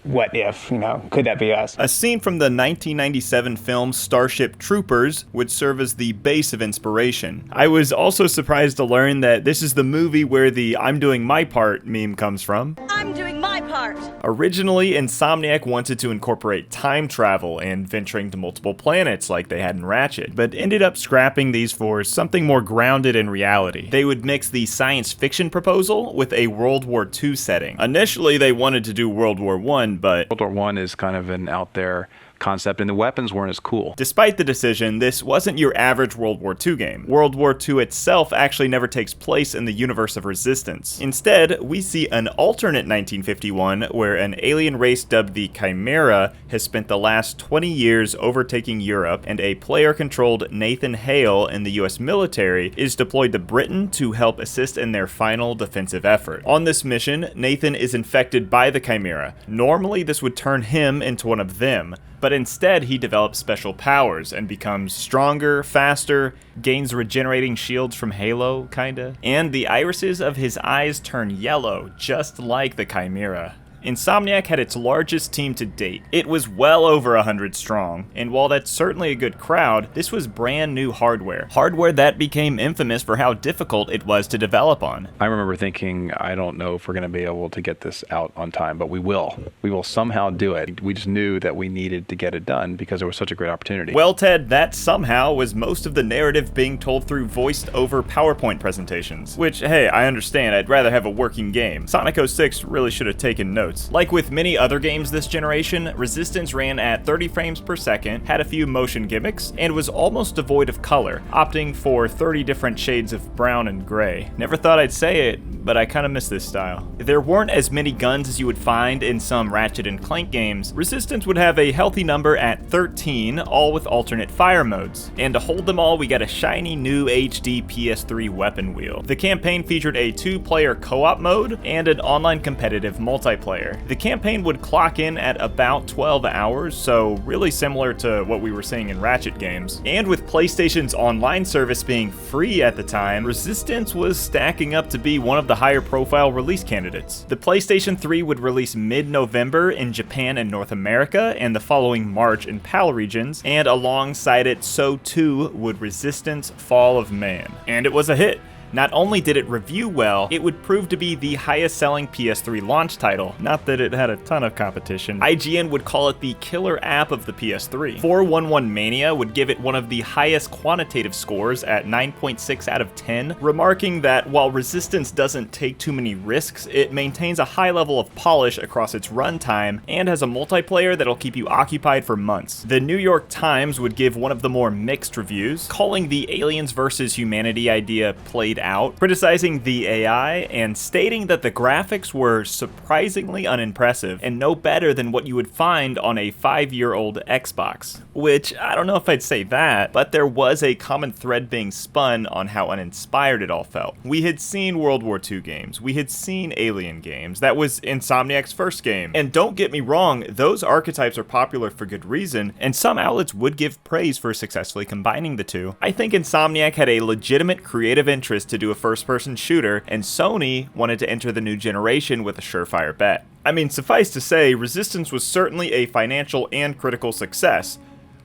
what if, could that be us? A scene from the 1997 film Starship Troopers would serve as the base of inspiration. I was also surprised to learn that this is the movie where the "I'm doing my part" meme comes from. I'm doing my part. Originally, Insomniac wanted to incorporate time travel and venturing to multiple planets like they had in Ratchet, but ended up scrapping these for something more grounded in reality. They would mix the science fiction proposal with a World War II setting. Initially, they wanted to do World War I, but World War I is kind of an out there concept, and the weapons weren't as cool. Despite the decision, this wasn't your average World War II game. World War II itself actually never takes place in the universe of Resistance. Instead, we see an alternate 1951 where an alien race dubbed the Chimera has spent the last 20 years overtaking Europe, and a player-controlled Nathan Hale in the US military is deployed to Britain to help assist in their final defensive effort. On this mission, Nathan is infected by the Chimera. Normally, this would turn him into one of them, but instead he develops special powers and becomes stronger, faster, gains regenerating shields from Halo, kinda. And the irises of his eyes turn yellow, just like the Chimera. Insomniac had its largest team to date. It was well over 100 strong, and while that's certainly a good crowd, this was brand new hardware. Hardware that became infamous for how difficult it was to develop on. I remember thinking, I don't know if we're going to be able to get this out on time, but we will. We will somehow do it. We just knew that we needed to get it done because there was such a great opportunity. Well, Ted, that somehow was most of the narrative being told through voiced over PowerPoint presentations. Which, hey, I understand, I'd rather have a working game. Sonic 06 really should have taken notes. Like with many other games this generation, Resistance ran at 30 frames per second, had a few motion gimmicks, and was almost devoid of color, opting for 30 different shades of brown and gray. Never thought I'd say it, but I kinda miss this style. There weren't as many guns as you would find in some Ratchet and Clank games. Resistance would have a healthy number at 13, all with alternate fire modes. And to hold them all, we got a shiny new HD PS3 weapon wheel. The campaign featured a 2-player co-op mode and an online competitive multiplayer. The campaign would clock in at about 12 hours, so really similar to what we were seeing in Ratchet games. And with PlayStation's online service being free at the time, Resistance was stacking up to be one of the higher profile release candidates. The PlayStation 3 would release mid-November in Japan and North America, and the following March in PAL regions, and alongside it, so too would Resistance: Fall of Man. And it was a hit. Not only did it review well, it would prove to be the highest selling PS3 launch title. Not that it had a ton of competition. IGN would call it the killer app of the PS3. 411 Mania would give it one of the highest quantitative scores at 9.6 out of 10, remarking that while Resistance doesn't take too many risks, it maintains a high level of polish across its runtime and has a multiplayer that'll keep you occupied for months. The New York Times would give one of the more mixed reviews, calling the aliens versus humanity idea played out, criticizing the AI, and stating that the graphics were surprisingly unimpressive and no better than what you would find on a 5-year-old Xbox. Which, I don't know if I'd say that, but there was a common thread being spun on how uninspired it all felt. We had seen World War II games, we had seen Alien games, that was Insomniac's first game, and don't get me wrong, those archetypes are popular for good reason, and some outlets would give praise for successfully combining the two. I think Insomniac had a legitimate creative interest to do a first-person shooter, and Sony wanted to enter the new generation with a surefire bet. I mean, suffice to say, Resistance was certainly a financial and critical success,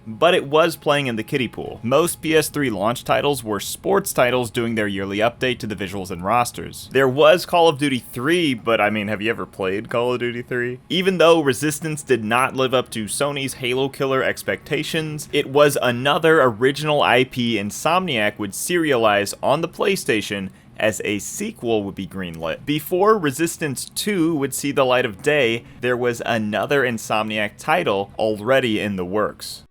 but it was playing in the kiddie pool. Most PS3 launch titles were sports titles doing their yearly update to the visuals and rosters. There was Call of Duty 3, but I mean, have you ever played Call of Duty 3? Even though Resistance did not live up to Sony's Halo killer expectations, it was another original IP Insomniac would serialize on the PlayStation as a sequel would be greenlit. Before Resistance 2 would see the light of day, there was another Insomniac title already in the works.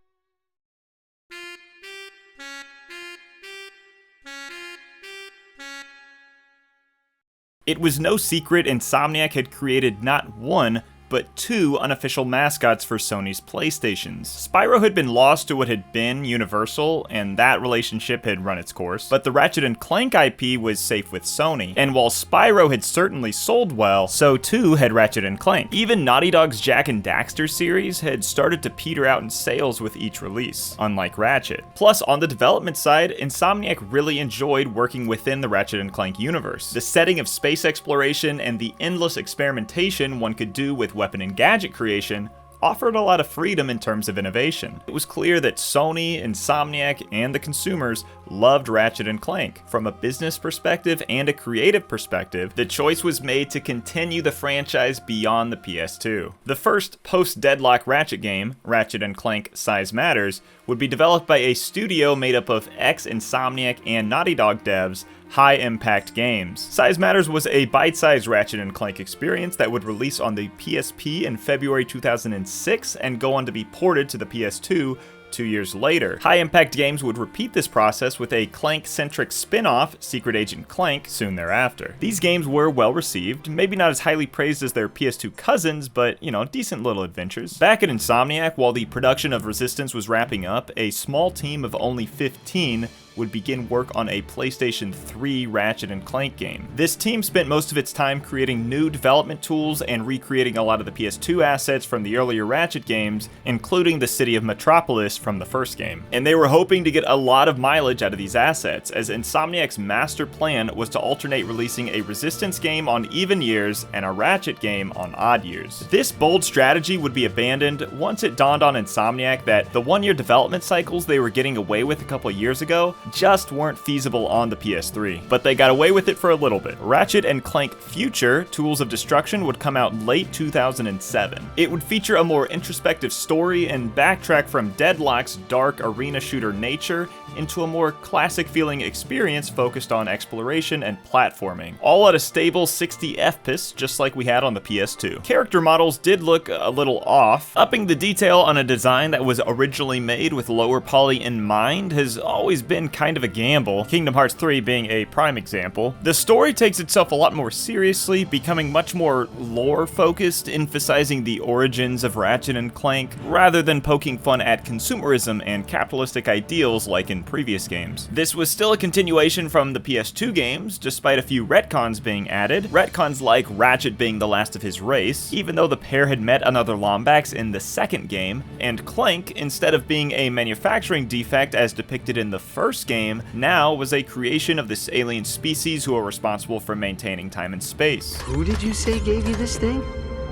It was no secret Insomniac had created not one, but two unofficial mascots for Sony's PlayStations. Spyro had been lost to what had been Universal, and that relationship had run its course, but the Ratchet and Clank IP was safe with Sony, and while Spyro had certainly sold well, so too had Ratchet and Clank. Even Naughty Dog's Jak and Daxter series had started to peter out in sales with each release, unlike Ratchet. Plus, on the development side, Insomniac really enjoyed working within the Ratchet and Clank universe. The setting of space exploration and the endless experimentation one could do with weapon and gadget creation offered a lot of freedom in terms of innovation. It was clear that Sony, Insomniac, and the consumers loved Ratchet and Clank. From a business perspective and a creative perspective, the choice was made to continue the franchise beyond the PS2. The first post-Deadlock Ratchet game, Ratchet and Clank Size Matters, would be developed by a studio made up of ex-Insomniac and Naughty Dog devs, High Impact Games. Size Matters was a bite-sized Ratchet and Clank experience that would release on the PSP in February 2006 and go on to be ported to the PS2 2 years later. High Impact Games would repeat this process with a Clank-centric spin-off, Secret Agent Clank, soon thereafter. These games were well received, maybe not as highly praised as their PS2 cousins, but, you know, decent little adventures. Back at Insomniac, while the production of Resistance was wrapping up, a small team of only 15 would begin work on a PlayStation 3 Ratchet and Clank game. This team spent most of its time creating new development tools and recreating a lot of the PS2 assets from the earlier Ratchet games, including the city of Metropolis from the first game. And they were hoping to get a lot of mileage out of these assets, as Insomniac's master plan was to alternate releasing a Resistance game on even years and a Ratchet game on odd years. This bold strategy would be abandoned once it dawned on Insomniac that the one-year development cycles they were getting away with a couple years ago just weren't feasible on the PS3, but they got away with it for a little bit. Ratchet and Clank Future, Tools of Destruction would come out late 2007. It would feature a more introspective story and backtrack from Deadlock's dark arena shooter nature into a more classic-feeling experience focused on exploration and platforming, all at a stable 60 FPS, just like we had on the PS2. Character models did look a little off. Upping the detail on a design that was originally made with lower poly in mind has always been kind of a gamble, Kingdom Hearts 3 being a prime example. The story takes itself a lot more seriously, becoming much more lore-focused, emphasizing the origins of Ratchet and Clank, rather than poking fun at consumerism and capitalistic ideals like in previous games. This was still a continuation from the PS2 games, despite a few retcons being added. Retcons like Ratchet being the last of his race, even though the pair had met another Lombax in the second game, and Clank, instead of being a manufacturing defect as depicted in the first game, now was a creation of this alien species who are responsible for maintaining time and space. Who did you say gave you this thing?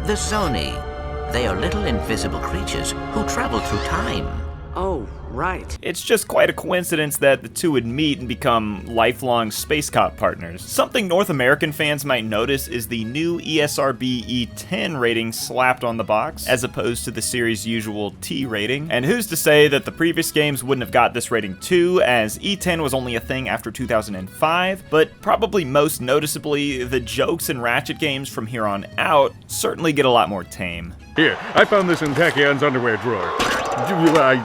The Sony. They are little invisible creatures who travel through time. Oh, right. It's just quite a coincidence that the two would meet and become lifelong Space Cop partners. Something North American fans might notice is the new ESRB E10 rating slapped on the box, as opposed to the series' usual T rating. And who's to say that the previous games wouldn't have got this rating too, as E10 was only a thing after 2005, but probably most noticeably, the jokes in Ratchet games from here on out certainly get a lot more tame. Here, I found this in Tachyon's underwear drawer. I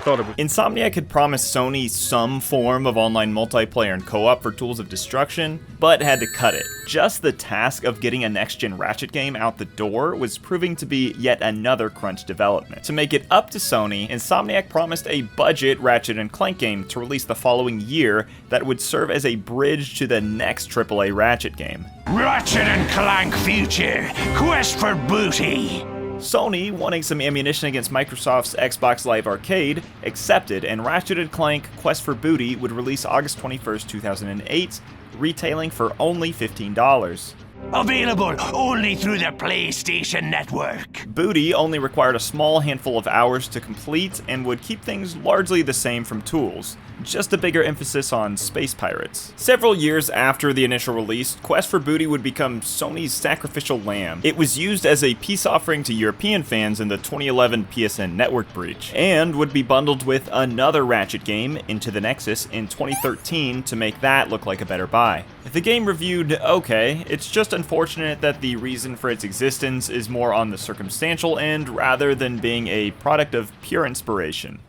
thought it was... Insomniac had promised Sony some form of online multiplayer and co-op for Tools of Destruction, but had to cut it. Just the task of getting a next-gen Ratchet game out the door was proving to be yet another crunch development. To make it up to Sony, Insomniac promised a budget Ratchet and Clank game to release the following year that would serve as a bridge to the next AAA Ratchet game. Ratchet and Clank Future, Quest for Booty. Sony, wanting some ammunition against Microsoft's Xbox Live Arcade, accepted, and Ratchet & Clank Quest for Booty would release August 21st, 2008, retailing for only $15. Available only through the PlayStation Network. Booty only required a small handful of hours to complete and would keep things largely the same from tools, just a bigger emphasis on space pirates. Several years after the initial release, Quest for Booty would become Sony's sacrificial lamb. It was used as a peace offering to European fans in the 2011 PSN network breach, and would be bundled with another Ratchet game, Into the Nexus, in 2013 to make that look like a better buy. The game reviewed okay. It's just unfortunate that the reason for its existence is more on the circumstantial end rather than being a product of pure inspiration.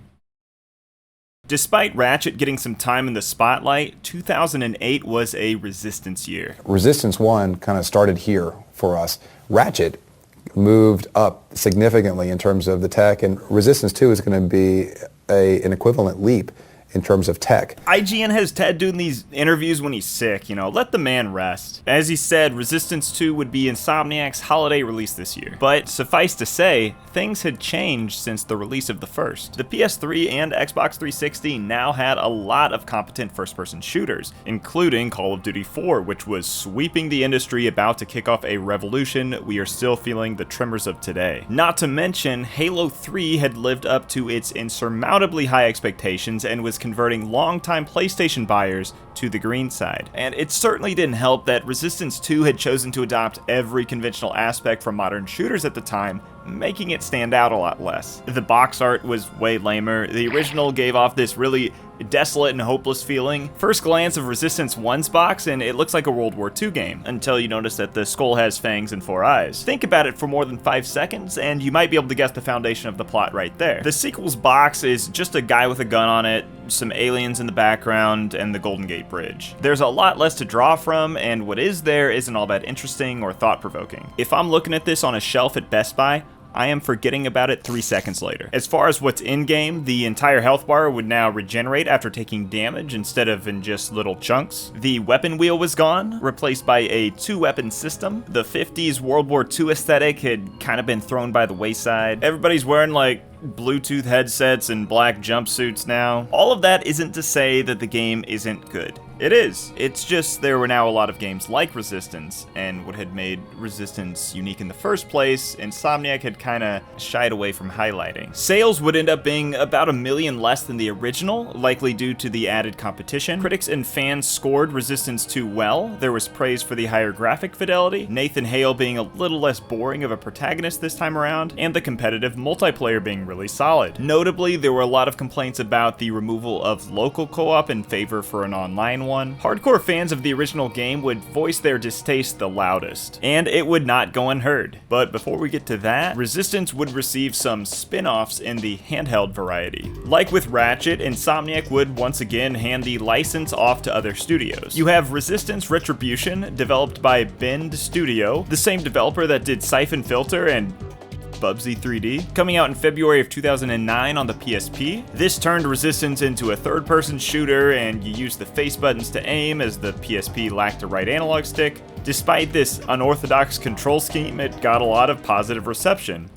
Despite Ratchet getting some time in the spotlight, 2008 was a Resistance year. Resistance 1 kind of started here for us. Ratchet moved up significantly in terms of the tech, and Resistance 2 is going to be an equivalent leap in terms of tech. IGN has Ted doing these interviews when he's sick, let the man rest. As he said, Resistance 2 would be Insomniac's holiday release this year. But suffice to say, things had changed since the release of the first. The PS3 and Xbox 360 now had a lot of competent first-person shooters, including Call of Duty 4, which was sweeping the industry, about to kick off a revolution we are still feeling the tremors of today. Not to mention, Halo 3 had lived up to its insurmountably high expectations and was converting longtime PlayStation buyers to the green side. And it certainly didn't help that Resistance 2 had chosen to adopt every conventional aspect from modern shooters at the time, making it stand out a lot less. The box art was way lamer. The original gave off this really desolate and hopeless feeling. First glance of Resistance 1's box and it looks like a World War II game, until you notice that the skull has fangs and 4 eyes. Think about it for more than 5 seconds and you might be able to guess the foundation of the plot right there. The sequel's box is just a guy with a gun on it, some aliens in the background, and the Golden Gate Bridge. There's a lot less to draw from, and what is there isn't all that interesting or thought-provoking. If I'm looking at this on a shelf at Best Buy, I am forgetting about it 3 seconds later. As far as what's in-game, the entire health bar would now regenerate after taking damage instead of in just little chunks. The weapon wheel was gone, replaced by a 2-weapon system. The 50s World War II aesthetic had kind of been thrown by the wayside. Everybody's wearing like Bluetooth headsets and black jumpsuits now. All of that isn't to say that the game isn't good. It is. It's just there were now a lot of games like Resistance, and what had made Resistance unique in the first place, Insomniac had kinda shied away from highlighting. Sales would end up being about 1 million less than the original, likely due to the added competition. Critics and fans scored Resistance 2 well. There was praise for the higher graphic fidelity, Nathan Hale being a little less boring of a protagonist this time around, and the competitive multiplayer being really solid. Notably, there were a lot of complaints about the removal of local co-op in favor for an online one. Hardcore fans of the original game would voice their distaste the loudest, and it would not go unheard. But before we get to that, Resistance would receive some spin-offs in the handheld variety. Like with Ratchet, Insomniac would once again hand the license off to other studios. You have Resistance Retribution, developed by Bend Studio, the same developer that did Siphon Filter and Bubsy 3D, coming out in February of 2009 on the PSP. This turned Resistance into a third-person shooter, and you used the face buttons to aim as the PSP lacked a right analog stick. Despite this unorthodox control scheme, it got a lot of positive reception,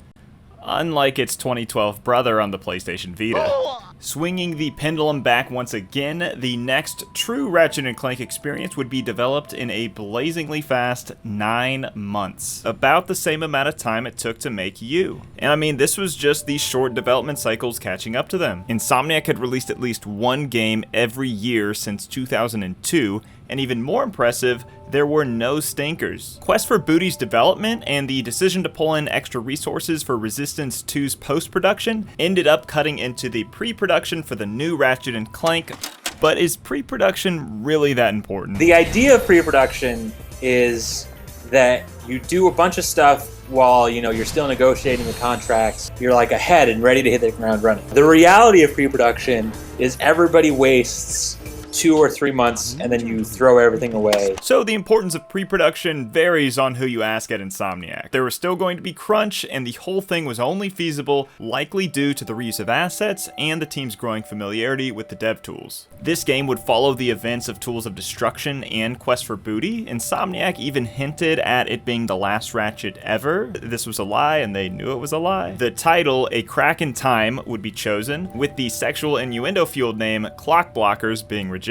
unlike its 2012 brother on the PlayStation Vita. Swinging the pendulum back once again, the next true Ratchet and Clank experience would be developed in a blazingly fast 9 months. About the same amount of time it took to make you. And I mean, this was just these short development cycles catching up to them. Insomniac had released at least one game every year since 2002, and even more impressive, there were no stinkers. Quest for Booty's development and the decision to pull in extra resources for Resistance 2's post-production ended up cutting into the pre-production for the new Ratchet and Clank. But is pre-production really that important? The idea of pre-production is that you do a bunch of stuff while you're still negotiating the contracts. You're like ahead and ready to hit the ground running. The reality of pre-production is everybody wastes 2 or 3 months and then you throw everything away. So the importance of pre-production varies on who you ask at Insomniac. There was still going to be crunch, and the whole thing was only feasible likely due to the reuse of assets and the team's growing familiarity with the dev tools. This game would follow the events of Tools of Destruction and Quest for Booty. Insomniac even hinted at it being the last Ratchet ever. This was a lie, and they knew it was a lie. The title, A Crack in Time, would be chosen, with the sexual innuendo-fueled name Clock Blockers being rejected.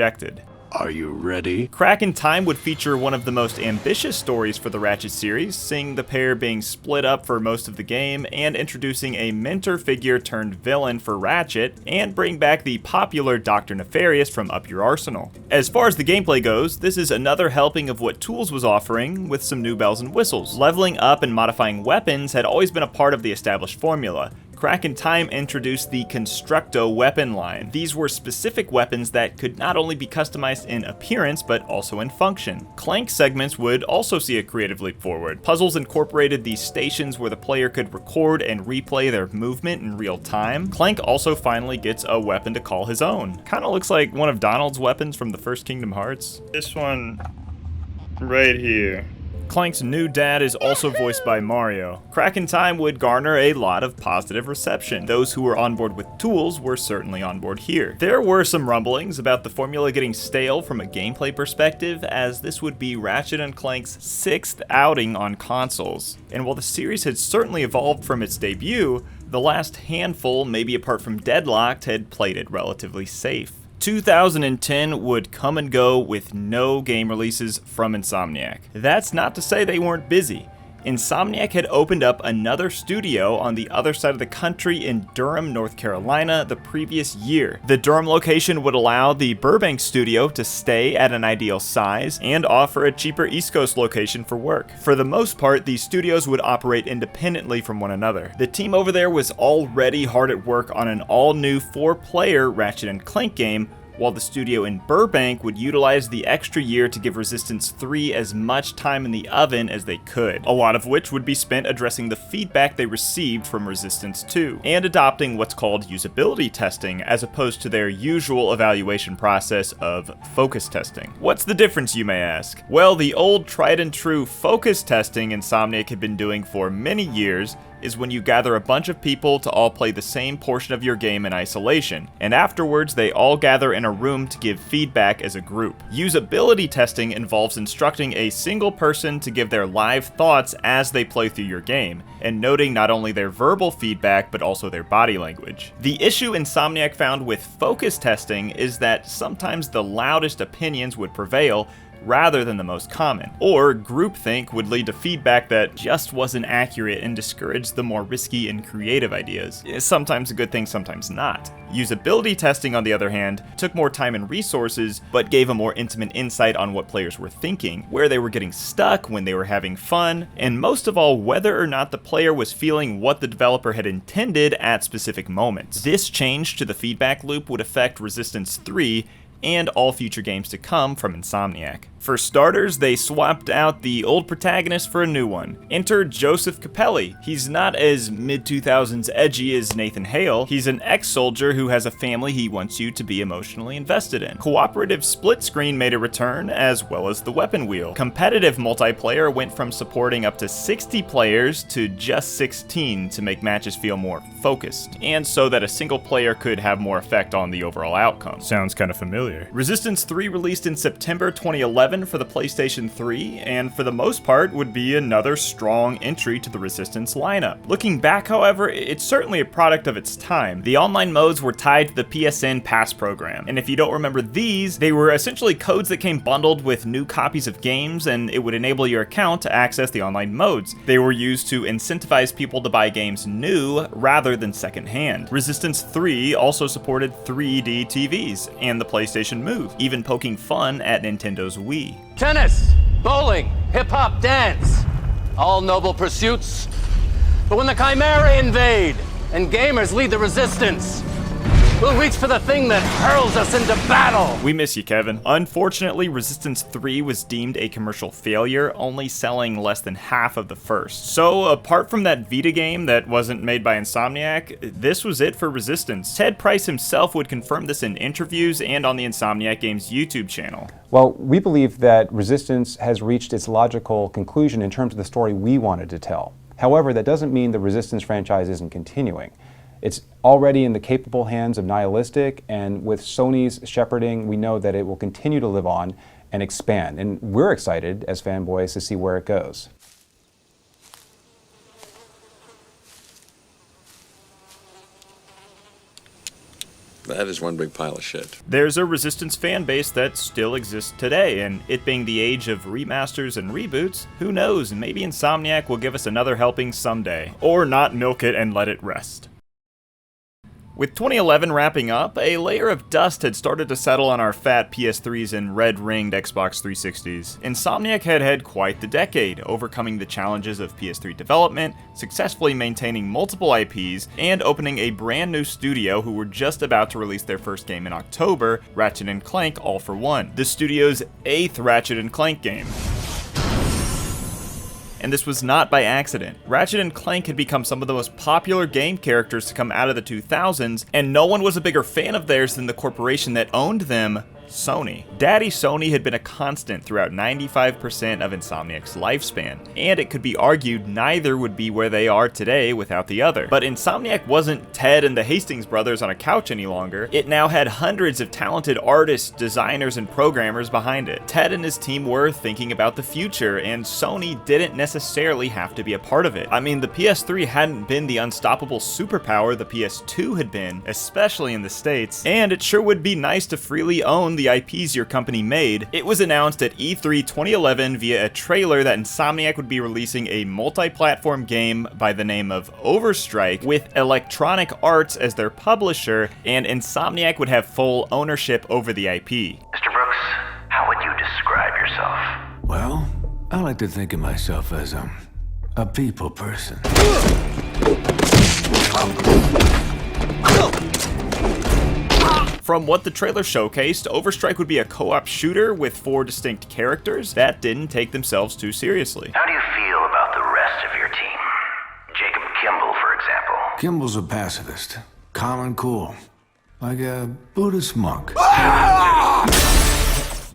Are you ready? Crack in Time would feature one of the most ambitious stories for the Ratchet series, seeing the pair being split up for most of the game and introducing a mentor figure turned villain for Ratchet, and bring back the popular Dr. Nefarious from Up Your Arsenal. As far as the gameplay goes, this is another helping of what Tools was offering, with some new bells and whistles. Leveling up and modifying weapons had always been a part of the established formula. Crack in Time introduced the Constructo weapon line. These were specific weapons that could not only be customized in appearance, but also in function. Clank segments would also see a creative leap forward. Puzzles incorporated these stations where the player could record and replay their movement in real time. Clank also finally gets a weapon to call his own. Kinda looks like one of Donald's weapons from the first Kingdom Hearts. This one right here. Clank's new dad is also voiced by Mario. Crack in Time would garner a lot of positive reception. Those who were on board with Tools were certainly on board here. There were some rumblings about the formula getting stale from a gameplay perspective, as this would be Ratchet and Clank's 6th outing on consoles. And while the series had certainly evolved from its debut, the last handful, maybe apart from Deadlocked, had played it relatively safe. 2010 would come and go with no game releases from Insomniac. That's not to say they weren't busy. Insomniac had opened up another studio on the other side of the country in Durham, North Carolina the previous year. The Durham location would allow the Burbank studio to stay at an ideal size and offer a cheaper East Coast location for work. For the most part, these studios would operate independently from one another. The team over there was already hard at work on an all-new 4-player Ratchet and Clank game, while the studio in Burbank would utilize the extra year to give Resistance 3 as much time in the oven as they could, a lot of which would be spent addressing the feedback they received from Resistance 2, and adopting what's called usability testing, as opposed to their usual evaluation process of focus testing. What's the difference, you may ask? Well, the old tried and true focus testing Insomniac had been doing for many years is when you gather a bunch of people to all play the same portion of your game in isolation, and afterwards they all gather in a room to give feedback as a group. Usability testing involves instructing a single person to give their live thoughts as they play through your game, and noting not only their verbal feedback but also their body language. The issue Insomniac found with focus testing is that sometimes the loudest opinions would prevail rather than the most common, or groupthink would lead to feedback that just wasn't accurate and discouraged the more risky and creative ideas. Sometimes a good thing, sometimes not. Usability testing, on the other hand, took more time and resources, but gave a more intimate insight on what players were thinking, where they were getting stuck, when they were having fun, and most of all, whether or not the player was feeling what the developer had intended at specific moments. This change to the feedback loop would affect Resistance 3 and all future games to come from Insomniac. For starters, they swapped out the old protagonist for a new one. Enter Joseph Capelli. He's not as mid-2000s edgy as Nathan Hale. He's an ex-soldier who has a family he wants you to be emotionally invested in. Cooperative split screen made a return, as well as the weapon wheel. Competitive multiplayer went from supporting up to 60 players to just 16 to make matches feel more focused, and so that a single player could have more effect on the overall outcome. Sounds kind of familiar. Resistance 3 released in September 2011 for the PlayStation 3, and for the most part would be another strong entry to the Resistance lineup. Looking back, however, it's certainly a product of its time. The online modes were tied to the PSN Pass program, and if you don't remember these, they were essentially codes that came bundled with new copies of games, and it would enable your account to access the online modes. They were used to incentivize people to buy games new rather than secondhand. Resistance 3 also supported 3D TVs and the PlayStation Move, even poking fun at Nintendo's Wii. Tennis, bowling, hip-hop, dance, all noble pursuits. But when the Chimera invade and gamers lead the resistance, we'll reach for the thing that hurls us into battle. We miss you, Kevin. Unfortunately, Resistance 3 was deemed a commercial failure, only selling less than half of the first. So, apart from that Vita game that wasn't made by Insomniac, this was it for Resistance. Ted Price himself would confirm this in interviews and on the Insomniac Games YouTube channel. Well, we believe that Resistance has reached its logical conclusion in terms of the story we wanted to tell. However, that doesn't mean the Resistance franchise isn't continuing. It's already in the capable hands of Nihilistic, and with Sony's shepherding, we know that it will continue to live on and expand. And we're excited as fanboys to see where it goes. That is one big pile of shit. There's a Resistance fan base that still exists today, and it being the age of remasters and reboots, who knows, maybe Insomniac will give us another helping someday. Or not milk it and let it rest. With 2011 wrapping up, a layer of dust had started to settle on our fat PS3s and red-ringed Xbox 360s. Insomniac had had quite the decade, overcoming the challenges of PS3 development, successfully maintaining multiple IPs, and opening a brand new studio who were just about to release their first game in October, Ratchet and Clank All for One, the studio's 8th Ratchet and Clank game. And this was not by accident. Ratchet and Clank had become some of the most popular game characters to come out of the 2000s, and no one was a bigger fan of theirs than the corporation that owned them, Sony. Daddy Sony had been a constant throughout 95% of Insomniac's lifespan, and it could be argued neither would be where they are today without the other. But Insomniac wasn't Ted and the Hastings brothers on a couch any longer. It now had hundreds of talented artists, designers, and programmers behind it. Ted and his team were thinking about the future, and Sony didn't necessarily have to be a part of it. I mean, the PS3 hadn't been the unstoppable superpower the PS2 had been, especially in the States, and it sure would be nice to freely own the IPs your company made. It was announced at E3 2011 via a trailer that Insomniac would be releasing a multi-platform game by the name of Overstrike with Electronic Arts as their publisher, and Insomniac would have full ownership over the IP. Mr. Brooks, how would you describe yourself? Well, I like to think of myself as a people person. From what the trailer showcased, Overstrike would be a co-op shooter with 4 distinct characters that didn't take themselves too seriously. How do you feel about the rest of your team? Jacob Kimball, for example. Kimball's a pacifist. Calm and cool. Like a Buddhist monk.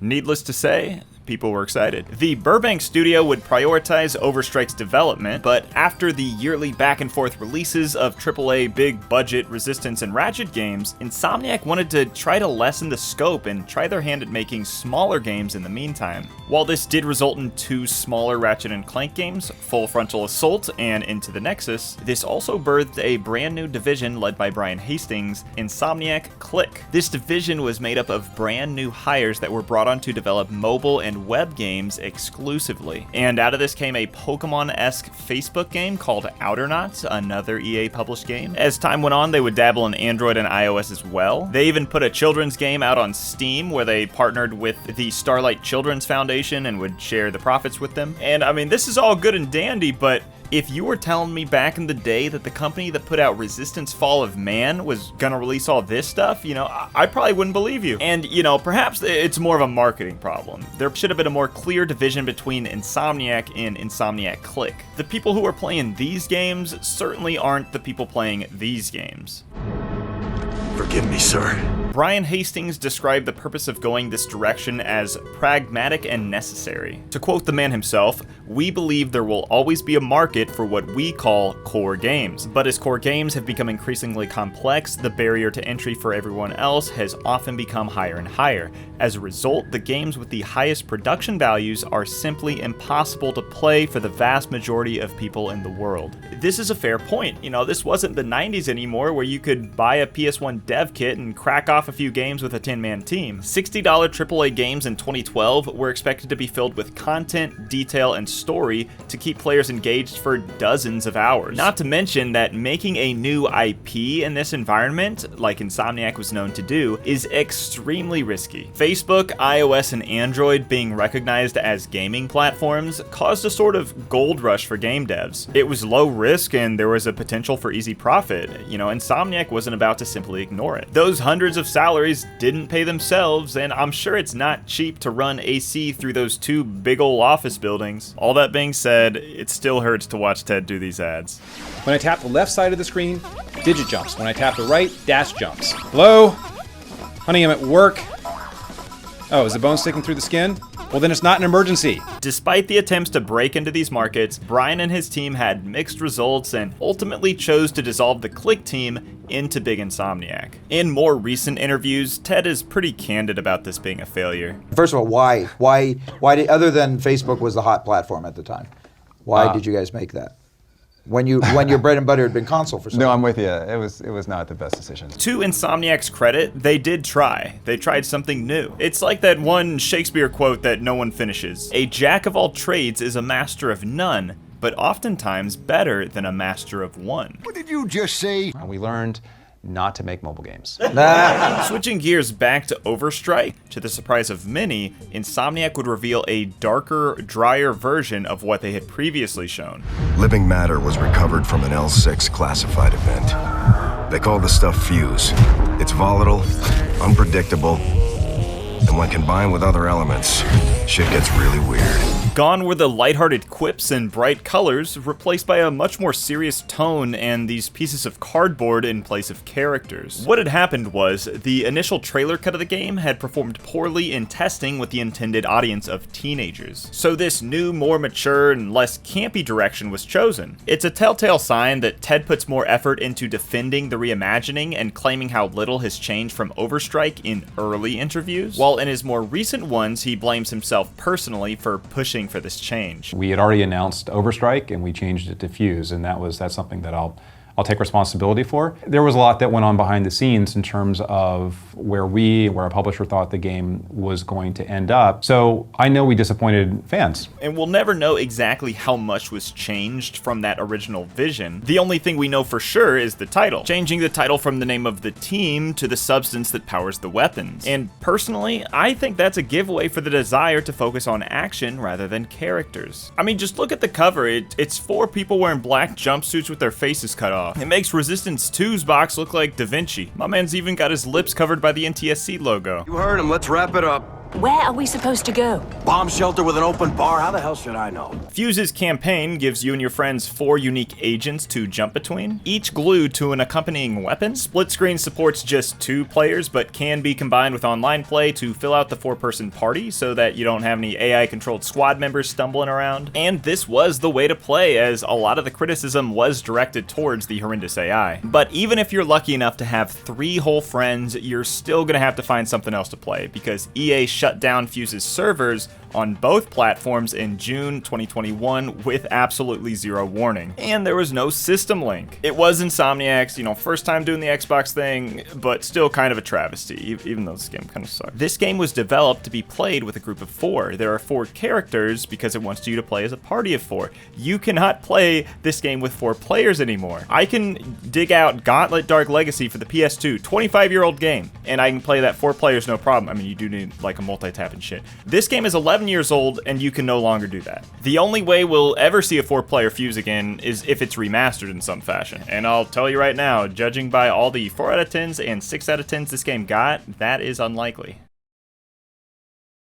Needless to say, people were excited. The Burbank studio would prioritize Overstrike's development, but after the yearly back-and-forth releases of AAA big-budget Resistance and Ratchet games, Insomniac wanted to try to lessen the scope and try their hand at making smaller games in the meantime. While this did result in 2 smaller Ratchet and Clank games, Full Frontal Assault and Into the Nexus, this also birthed a brand new division led by Brian Hastings, Insomniac Click. This division was made up of brand new hires that were brought on to develop mobile and web games exclusively. And out of this came a Pokemon-esque Facebook game called Outernauts, another EA published game. As time went on, they would dabble in Android and iOS as well. They even put a children's game out on Steam where they partnered with the Starlight Children's Foundation and would share the profits with them. And I mean, this is all good and dandy, but if you were telling me back in the day that the company that put out Resistance Fall of Man was gonna release all this stuff, you know, I probably wouldn't believe you. And, you know, perhaps it's more of a marketing problem. There should have been a more clear division between Insomniac and Insomniac Click. The people who are playing these games certainly aren't the people playing these games. Forgive me, sir. Brian Hastings described the purpose of going this direction as pragmatic and necessary. To quote the man himself, "We believe there will always be a market for what we call core games. But as core games have become increasingly complex, the barrier to entry for everyone else has often become higher and higher. As a result, the games with the highest production values are simply impossible to play for the vast majority of people in the world." This is a fair point. You know, this wasn't the 90s anymore where you could buy a PS1 dev kit and crack off a few games with a 10-man team. $60 AAA games in 2012 were expected to be filled with content, detail, and story to keep players engaged for dozens of hours. Not to mention that making a new IP in this environment, like Insomniac was known to do, is extremely risky. Facebook, iOS, and Android being recognized as gaming platforms caused a sort of gold rush for game devs. It was low risk and there was a potential for easy profit. You know, Insomniac wasn't about to simply ignore it. Those hundreds of salaries didn't pay themselves, and I'm sure it's not cheap to run AC through those 2 big ol' office buildings. All that being said, it still hurts to watch Ted do these ads. When I tap the left side of the screen, digit jumps. When I tap the right, dash jumps. Hello? Honey, I'm at work. Oh, is the bone sticking through the skin? Well, then it's not an emergency. Despite the attempts to break into these markets, Brian and his team had mixed results and ultimately chose to dissolve the Click team into Big Insomniac. In more recent interviews, Ted is pretty candid about this being a failure. First of all, why? Why did, other than Facebook was the hot platform at the time, why did you guys make that? when your bread and butter had been console for so long. No, I'm with you. It was not the best decision. To Insomniac's credit, they did try. They tried something new. It's like that one Shakespeare quote that no one finishes. A jack of all trades is a master of none, but oftentimes better than a master of one. What did you just say? And we learned not to make mobile games. Switching gears back to Overstrike, to the surprise of many, Insomniac would reveal a darker, drier version of what they had previously shown. Living matter was recovered from an L6 classified event. They call the stuff Fuse. It's volatile, unpredictable, and when combined with other elements, shit gets really weird. Gone were the lighthearted quips and bright colors, replaced by a much more serious tone and these pieces of cardboard in place of characters. What had happened was, the initial trailer cut of the game had performed poorly in testing with the intended audience of teenagers. So this new, more mature, and less campy direction was chosen. It's a telltale sign that Ted puts more effort into defending the reimagining and claiming how little has changed from Overstrike in early interviews, while in his more recent ones he blames himself personally for pushing for this change. We had already announced Overstrike and we changed it to Fuse, and that's something that I'll take responsibility for. There was a lot that went on behind the scenes in terms of where our publisher thought the game was going to end up. So I know we disappointed fans. And we'll never know exactly how much was changed from that original vision. The only thing we know for sure is the title. Changing the title from the name of the team to the substance that powers the weapons. And personally, I think that's a giveaway for the desire to focus on action rather than characters. I mean, just look at the cover. It's 4 people wearing black jumpsuits with their faces cut off. It makes Resistance 2's box look like Da Vinci. My man's even got his lips covered by the NTSC logo. You heard him. Let's wrap it up. Where are we supposed to go? Bomb shelter with an open bar? How the hell should I know? Fuse's campaign gives you and your friends 4 unique agents to jump between, each glued to an accompanying weapon. Split screen supports just 2 players, but can be combined with online play to fill out the 4-person party so that you don't have any AI-controlled squad members stumbling around. And this was the way to play, as a lot of the criticism was directed towards the horrendous AI. But even if you're lucky enough to have 3 whole friends, you're still gonna have to find something else to play, because EA shut down Fuse's servers on both platforms in June 2021 with absolutely zero warning. And there was no system link. It was Insomniac's, first time doing the Xbox thing, but still kind of a travesty, even though this game kind of sucked. This game was developed to be played with a group of 4. There are 4 characters because it wants you to play as a party of 4. You cannot play this game with 4 players anymore. I can dig out Gauntlet Dark Legacy for the PS2, 25-year-old game, and I can play that 4 players no problem. I mean, you do need like a multi-tap and shit. This game is 11 years old, and you can no longer do that. The only way we'll ever see a 4-player Fuse again is if it's remastered in some fashion. And I'll tell you right now, judging by all the 4 out of 10s and 6 out of 10s this game got, that is unlikely.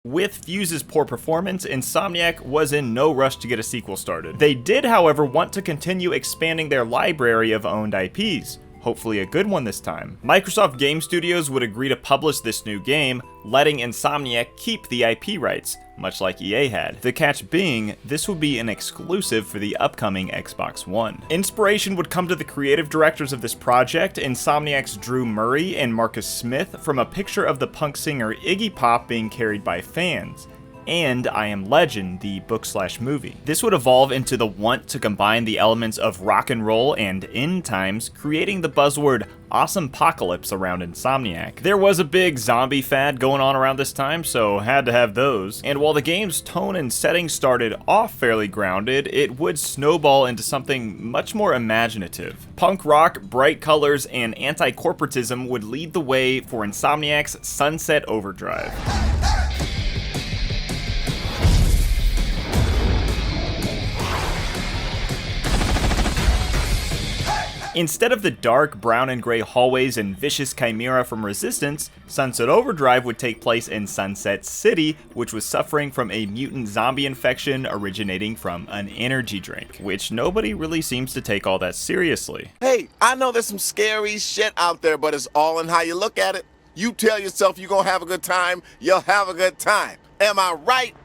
With Fuse's poor performance, Insomniac was in no rush to get a sequel started. They did, however, want to continue expanding their library of owned IPs. Hopefully a good one this time. Microsoft Game Studios would agree to publish this new game, letting Insomniac keep the IP rights, much like EA had. The catch being, this would be an exclusive for the upcoming Xbox One. Inspiration would come to the creative directors of this project, Insomniac's Drew Murray and Marcus Smith, from a picture of the punk singer Iggy Pop being carried by fans, and I Am Legend, the book/movie. This would evolve into the want to combine the elements of rock and roll and end times, creating the buzzword Awesomepocalypse around Insomniac. There was a big zombie fad going on around this time, so had to have those. And while the game's tone and setting started off fairly grounded, it would snowball into something much more imaginative. Punk rock, bright colors, and anti-corporatism would lead the way for Insomniac's Sunset Overdrive. Instead of the dark brown and gray hallways and vicious chimera from Resistance, Sunset Overdrive would take place in Sunset City, which was suffering from a mutant zombie infection originating from an energy drink, which nobody really seems to take all that seriously. Hey, I know there's some scary shit out there, but it's all in how you look at it. You tell yourself you're gonna have a good time, you'll have a good time. Am I right?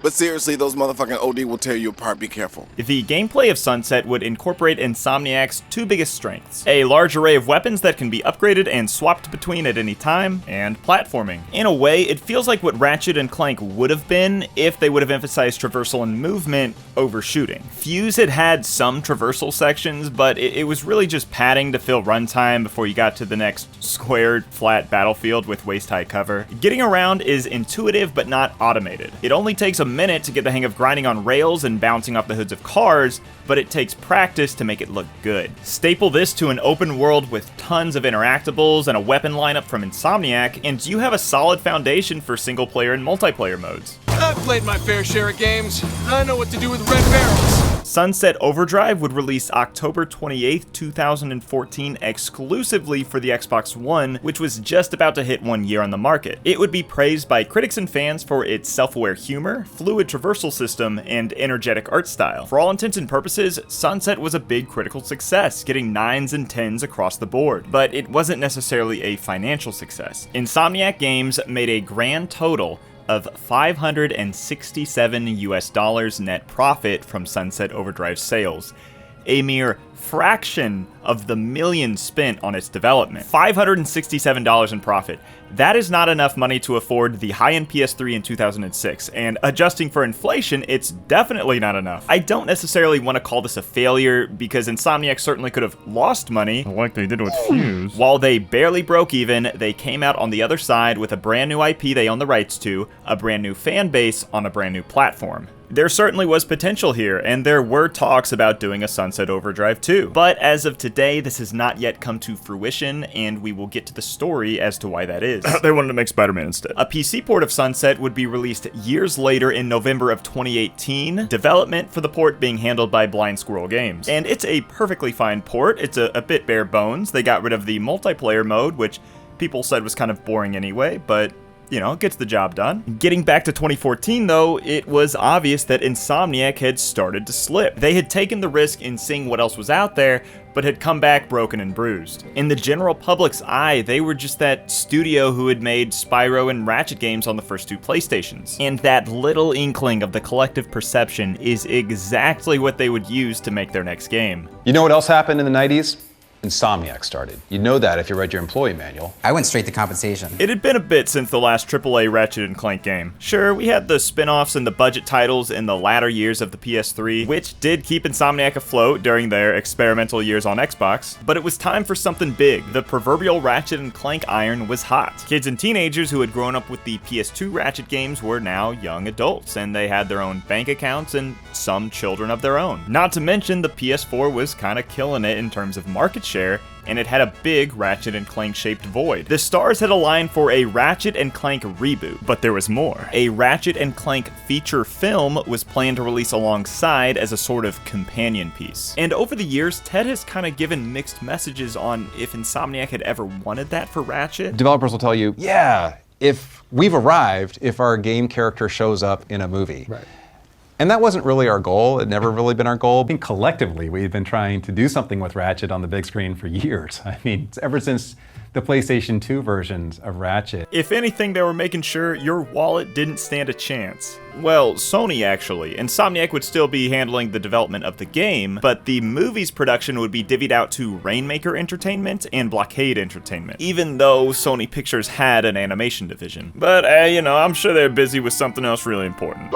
But seriously, those motherfucking OD will tear you apart. Be careful. The gameplay of Sunset would incorporate Insomniac's two biggest strengths: a large array of weapons that can be upgraded and swapped between at any time, and platforming. In a way, it feels like what Ratchet and Clank would have been if they would have emphasized traversal and movement over shooting. Fuse had some traversal sections, but it was really just padding to fill runtime before you got to the next squared, flat battlefield with waist-high cover. Getting around is intuitive but not automated. It only takes a minute to get the hang of grinding on rails and bouncing off the hoods of cars, but it takes practice to make it look good. Staple this to an open world with tons of interactables and a weapon lineup from Insomniac, and you have a solid foundation for single-player and multiplayer modes. I've played my fair share of games. I know what to do with red barrels. Sunset Overdrive would release October 28th, 2014 exclusively for the Xbox One, which was just about to hit 1 year on the market. It would be praised by critics and fans for its self-aware humor, fluid traversal system, and energetic art style. For all intents and purposes, Sunset was a big critical success, getting 9s and 10s across the board, but it wasn't necessarily a financial success. Insomniac Games made a grand total of $567 net profit from Sunset Overdrive sales, a mere fraction of the millions spent on its development. $567 in profit. That is not enough money to afford the high-end PS3 in 2006, and adjusting for inflation, it's definitely not enough. I don't necessarily want to call this a failure, because Insomniac certainly could have lost money, like they did with Fuse. While they barely broke even, they came out on the other side with a brand new IP they own the rights to, a brand new fan base on a brand new platform. There certainly was potential here, and there were talks about doing a Sunset Overdrive 2. But as of today, this has not yet come to fruition, and we will get to the story as to why that is. They wanted to make Spider-Man instead. A PC port of Sunset would be released years later in November of 2018, development for the port being handled by Blind Squirrel Games. And it's a perfectly fine port. It's a bit bare bones. They got rid of the multiplayer mode, which people said was kind of boring anyway, but you know, gets the job done. Getting back to 2014 though, it was obvious that Insomniac had started to slip. They had taken the risk in seeing what else was out there, but had come back broken and bruised. In the general public's eye, they were just that studio who had made Spyro and Ratchet games on the first two PlayStations. And that little inkling of the collective perception is exactly what they would use to make their next game. You know what else happened in the 90s? Insomniac started. You'd know that if you read your employee manual. I went straight to compensation. It had been a bit since the last AAA Ratchet and Clank game. Sure, we had the spin-offs and the budget titles in the latter years of the PS3, which did keep Insomniac afloat during their experimental years on Xbox, but it was time for something big. The proverbial Ratchet and Clank iron was hot. Kids and teenagers who had grown up with the PS2 Ratchet games were now young adults, and they had their own bank accounts and some children of their own. Not to mention, the PS4 was kinda killing it in terms of market share, and it had a big Ratchet and Clank shaped void. The stars had aligned for a Ratchet and Clank reboot, but there was more. A Ratchet and Clank feature film was planned to release alongside as a sort of companion piece. And over the years, Ted has kind of given mixed messages on if Insomniac had ever wanted that for Ratchet. Developers will tell you, yeah, if we've arrived, if our game character shows up in a movie. Right. And that wasn't really our goal. It never really been our goal. I think collectively, we've been trying to do something with Ratchet on the big screen for years. I mean, ever since the PlayStation 2 versions of Ratchet. If anything, they were making sure your wallet didn't stand a chance. Well, Sony actually. Insomniac would still be handling the development of the game, but the movie's production would be divvied out to Rainmaker Entertainment and Blockade Entertainment, even though Sony Pictures had an animation division. But, you know, I'm sure they're busy with something else really important.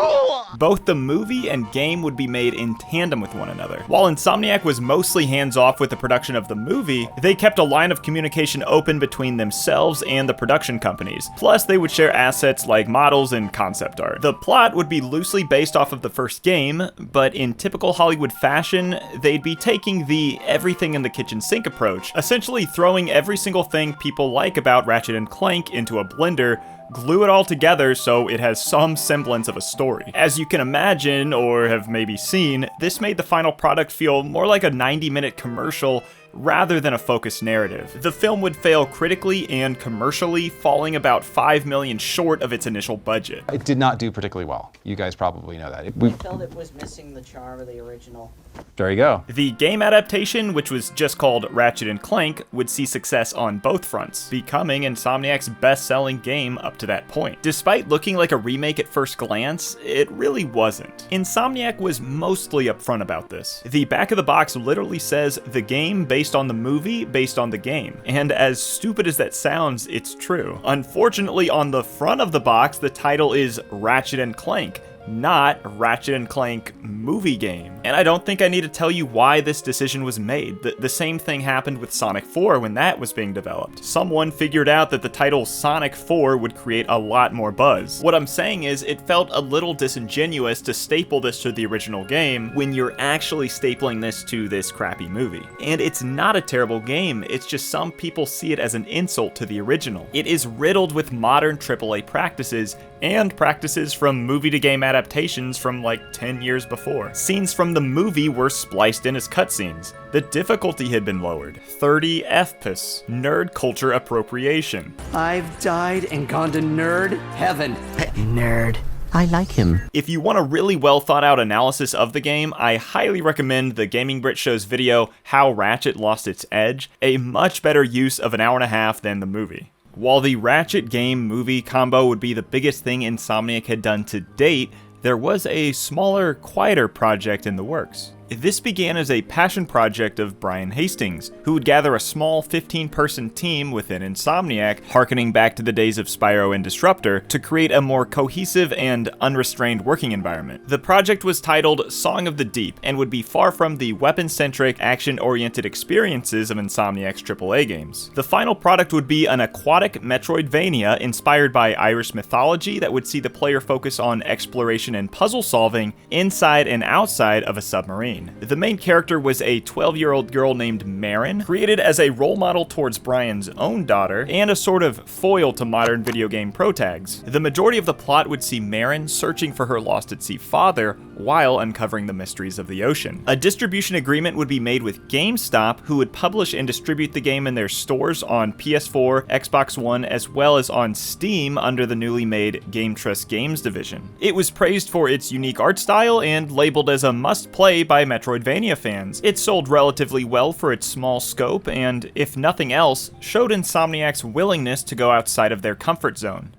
Both the movie and game would be made in tandem with one another. While Insomniac was mostly hands-off with the production of the movie, they kept a line of communication open between themselves and the production companies. Plus, they would share assets like models and concept art. The plot would be loosely based off of the first game, but in typical Hollywood fashion, they'd be taking the everything in the kitchen sink approach, essentially throwing every single thing people like about Ratchet and Clank into a blender, glue it all together so it has some semblance of a story. As you can imagine, or have maybe seen, this made the final product feel more like a 90-minute commercial rather than a focused narrative. The film would fail critically and commercially, falling about $5 million short of its initial budget. It did not do particularly well. You guys probably know that. I felt it was missing the charm of the original. There you go. The game adaptation, which was just called Ratchet and Clank, would see success on both fronts, becoming Insomniac's best-selling game up to that point. Despite looking like a remake at first glance, it really wasn't. Insomniac was mostly upfront about this. The back of the box literally says the game based on the movie based on the game, and as stupid as that sounds, it's true. Unfortunately, on the front of the box, the title is Ratchet and Clank, not Ratchet and Clank movie game. And I don't think I need to tell you why this decision was made. The same thing happened with Sonic 4 when that was being developed. Someone figured out that the title Sonic 4 would create a lot more buzz. What I'm saying is, it felt a little disingenuous to staple this to the original game when you're actually stapling this to this crappy movie. And it's not a terrible game, it's just some people see it as an insult to the original. It is riddled with modern AAA practices and practices from movie to game adaptations from like 10 years before. Scenes from the movie were spliced in as cutscenes. The difficulty had been lowered. 30 FPS. Nerd culture appropriation. I've died and gone to nerd heaven. Nerd. I like him. If you want a really well thought out analysis of the game, I highly recommend the Gaming Brit Show's video, How Ratchet Lost Its Edge, a much better use of an hour and a half than the movie. While the Ratchet game-movie combo would be the biggest thing Insomniac had done to date, there was a smaller, quieter project in the works. This began as a passion project of Brian Hastings, who would gather a small 15-person team within Insomniac, harkening back to the days of Spyro and Disruptor, to create a more cohesive and unrestrained working environment. The project was titled Song of the Deep, and would be far from the weapon-centric, action-oriented experiences of Insomniac's AAA games. The final product would be an aquatic Metroidvania inspired by Irish mythology that would see the player focus on exploration and puzzle solving inside and outside of a submarine. The main character was a 12-year-old girl named Marin, created as a role model towards Brian's own daughter, and a sort of foil to modern video game protags. The majority of the plot would see Marin searching for her lost-at-sea father while uncovering the mysteries of the ocean. A distribution agreement would be made with GameStop, who would publish and distribute the game in their stores on PS4, Xbox One, as well as on Steam under the newly made Game Trust Games division. It was praised for its unique art style and labeled as a must-play by Metroidvania fans. It sold relatively well for its small scope and, if nothing else, showed Insomniac's willingness to go outside of their comfort zone.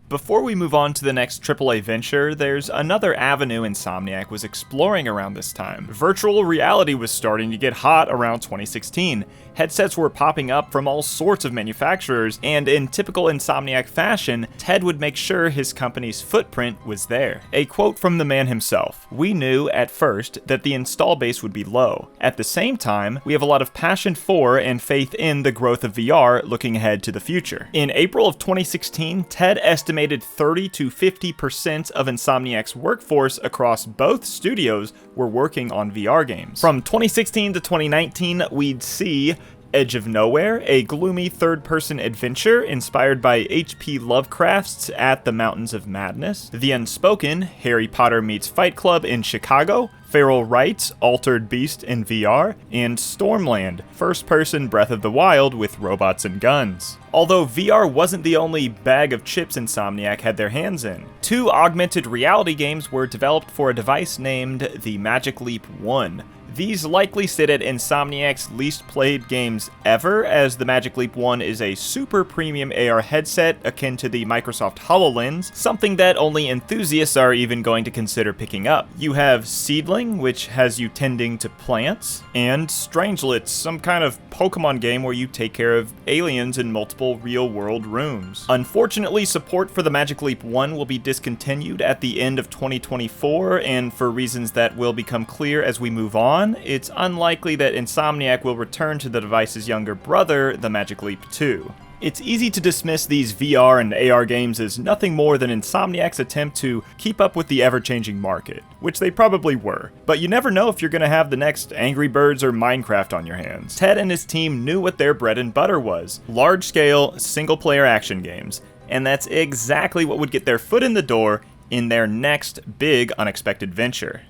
Before we move on to the next AAA venture, there's another avenue Insomniac was exploring around this time. Virtual reality was starting to get hot around 2016. Headsets were popping up from all sorts of manufacturers, and in typical Insomniac fashion, Ted would make sure his company's footprint was there. A quote from the man himself: "We knew at first that the install base would be low. At the same time, we have a lot of passion for and faith in the growth of VR looking ahead to the future." In April of 2016, Ted estimated 30 to 50% of Insomniac's workforce across both studios were working on VR games. From 2016 to 2019, we'd see Edge of Nowhere, a gloomy third-person adventure inspired by H.P. Lovecraft's At the Mountains of Madness, The Unspoken, Harry Potter meets Fight Club in Chicago, Feral Wright's Altered Beast in VR, and Stormland, first-person Breath of the Wild with robots and guns. Although VR wasn't the only bag of chips Insomniac had their hands in. 2 augmented reality games were developed for a device named the Magic Leap 1. These likely sit at Insomniac's least played games ever, as the Magic Leap 1 is a super premium AR headset akin to the Microsoft HoloLens, something that only enthusiasts are even going to consider picking up. You have Seedling, which has you tending to plants, and Strangelets, some kind of Pokemon game where you take care of aliens in multiple real-world rooms. Unfortunately, support for the Magic Leap 1 will be discontinued at the end of 2024, and for reasons that will become clear as we move on, it's unlikely that Insomniac will return to the device's younger brother, the Magic Leap 2. It's easy to dismiss these VR and AR games as nothing more than Insomniac's attempt to keep up with the ever-changing market, which they probably were, but you never know if you're gonna have the next Angry Birds or Minecraft on your hands. Ted and his team knew what their bread and butter was: large-scale, single-player action games, and that's exactly what would get their foot in the door in their next big unexpected venture.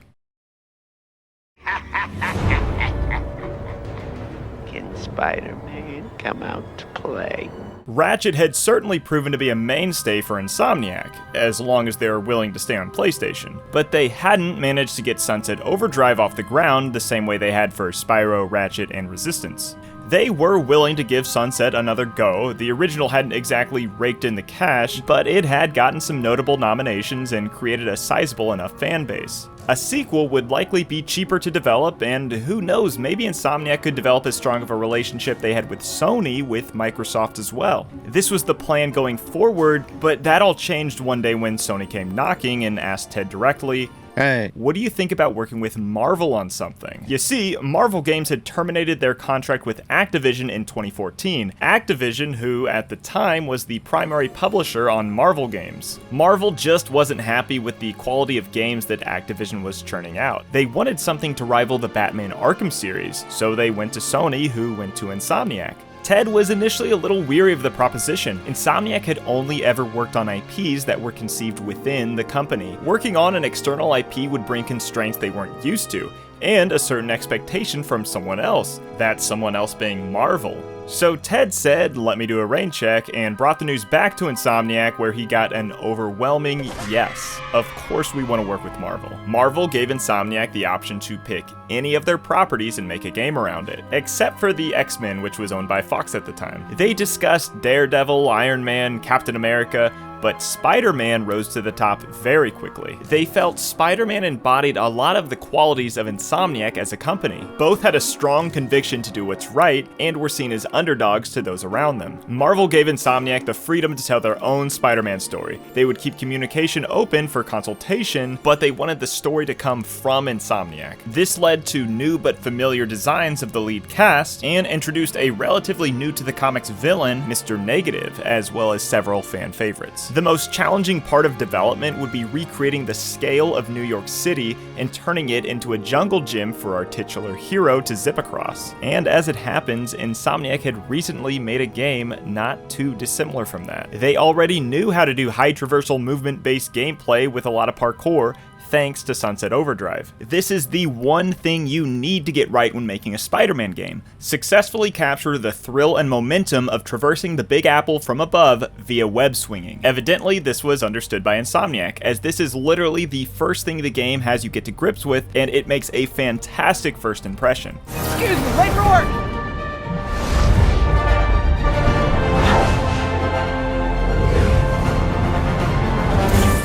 Can Spider-Man come out to play. Ratchet had certainly proven to be a mainstay for Insomniac, as long as they were willing to stay on PlayStation, but they hadn't managed to get Sunset Overdrive off the ground the same way they had for Spyro, Ratchet, and Resistance. They were willing to give Sunset another go. The original hadn't exactly raked in the cash, but it had gotten some notable nominations and created a sizable enough fan base. A sequel would likely be cheaper to develop, and who knows, maybe Insomniac could develop as strong of a relationship they had with Sony with Microsoft as well. This was the plan going forward, but that all changed one day when Sony came knocking and asked Ted directly, "Hey, what do you think about working with Marvel on something?" You see, Marvel Games had terminated their contract with Activision in 2014. Activision, who at the time was the primary publisher on Marvel games. Marvel just wasn't happy with the quality of games that Activision was churning out. They wanted something to rival the Batman Arkham series, so they went to Sony, who went to Insomniac. Ted was initially a little weary of the proposition. Insomniac had only ever worked on IPs that were conceived within the company. Working on an external IP would bring constraints they weren't used to, and a certain expectation from someone else, that someone else being Marvel. So Ted said, "Let me do a rain check," and brought the news back to Insomniac, where he got an overwhelming yes. Of course we want to work with Marvel. Marvel gave Insomniac the option to pick any of their properties and make a game around it, except for the X-Men, which was owned by Fox at the time. They discussed Daredevil, Iron Man, Captain America, but Spider-Man rose to the top very quickly. They felt Spider-Man embodied a lot of the qualities of Insomniac as a company. Both had a strong conviction to do what's right, and were seen as underdogs to those around them. Marvel gave Insomniac the freedom to tell their own Spider-Man story. They would keep communication open for consultation, but they wanted the story to come from Insomniac. This led to new but familiar designs of the lead cast, and introduced a relatively new to the comics villain, Mr. Negative, as well as several fan favorites. The most challenging part of development would be recreating the scale of New York City and turning it into a jungle gym for our titular hero to zip across. And as it happens, Insomniac had recently made a game not too dissimilar from that. They already knew how to do high traversal movement-based gameplay with a lot of parkour, thanks to Sunset Overdrive. This is the one thing you need to get right when making a Spider-Man game. Successfully capture the thrill and momentum of traversing the Big Apple from above via web swinging. Evidently, this was understood by Insomniac, as this is literally the first thing the game has you get to grips with, and it makes a fantastic first impression. Excuse me, late for work!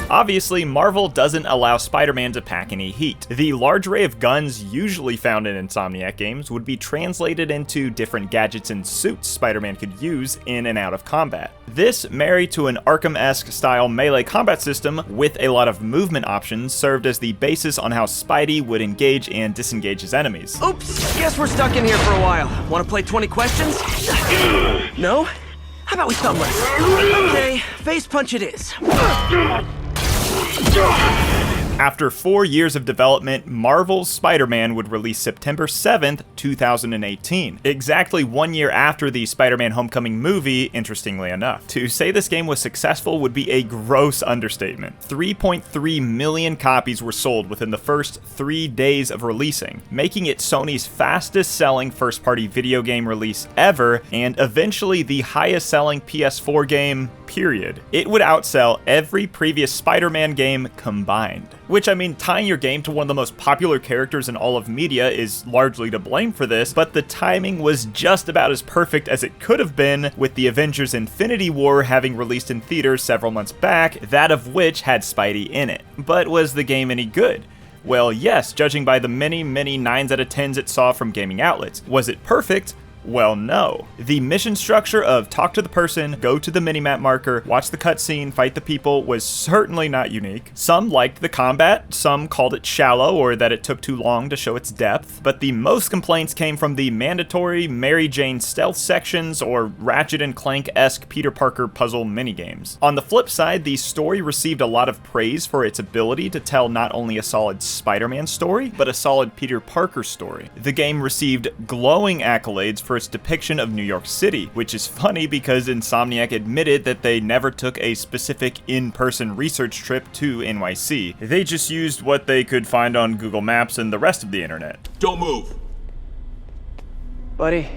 Obviously, Marvel doesn't allow Spider-Man to pack any heat. The large array of guns usually found in Insomniac games would be translated into different gadgets and suits Spider-Man could use in and out of combat. This, married to an Arkham-esque style melee combat system with a lot of movement options, served as the basis on how Spidey would engage and disengage his enemies. Oops, guess we're stuck in here for a while. Want to play 20 questions? No? How about we thumb wrestle? Okay, face punch it is. After 4 years of development, Marvel's Spider-Man would release September 7th, 2018, exactly 1 year after the Spider-Man Homecoming movie, interestingly enough. To say this game was successful would be a gross understatement. 3.3 million copies were sold within the first 3 days of releasing, making it Sony's fastest-selling first-party video game release ever, and eventually the highest-selling PS4 game, period. It would outsell every previous Spider-Man game combined. Which, I mean, tying your game to one of the most popular characters in all of media is largely to blame for this, but the timing was just about as perfect as it could have been, with the Avengers Infinity War having released in theaters several months back, that of which had Spidey in it. But was the game any good? Well, yes, judging by the many 9s out of 10s it saw from gaming outlets. Was it perfect? Well, no. The mission structure of talk to the person, go to the minimap marker, watch the cutscene, fight the people was certainly not unique. Some liked the combat, some called it shallow or that it took too long to show its depth, but the most complaints came from the mandatory Mary Jane stealth sections or Ratchet and Clank-esque Peter Parker puzzle minigames. On the flip side, the story received a lot of praise for its ability to tell not only a solid Spider-Man story, but a solid Peter Parker story. The game received glowing accolades for its depiction of New York City, which is funny because Insomniac admitted that they never took a specific in-person research trip to NYC. They just used what they could find on Google Maps and the rest of the internet. Don't move. Buddy,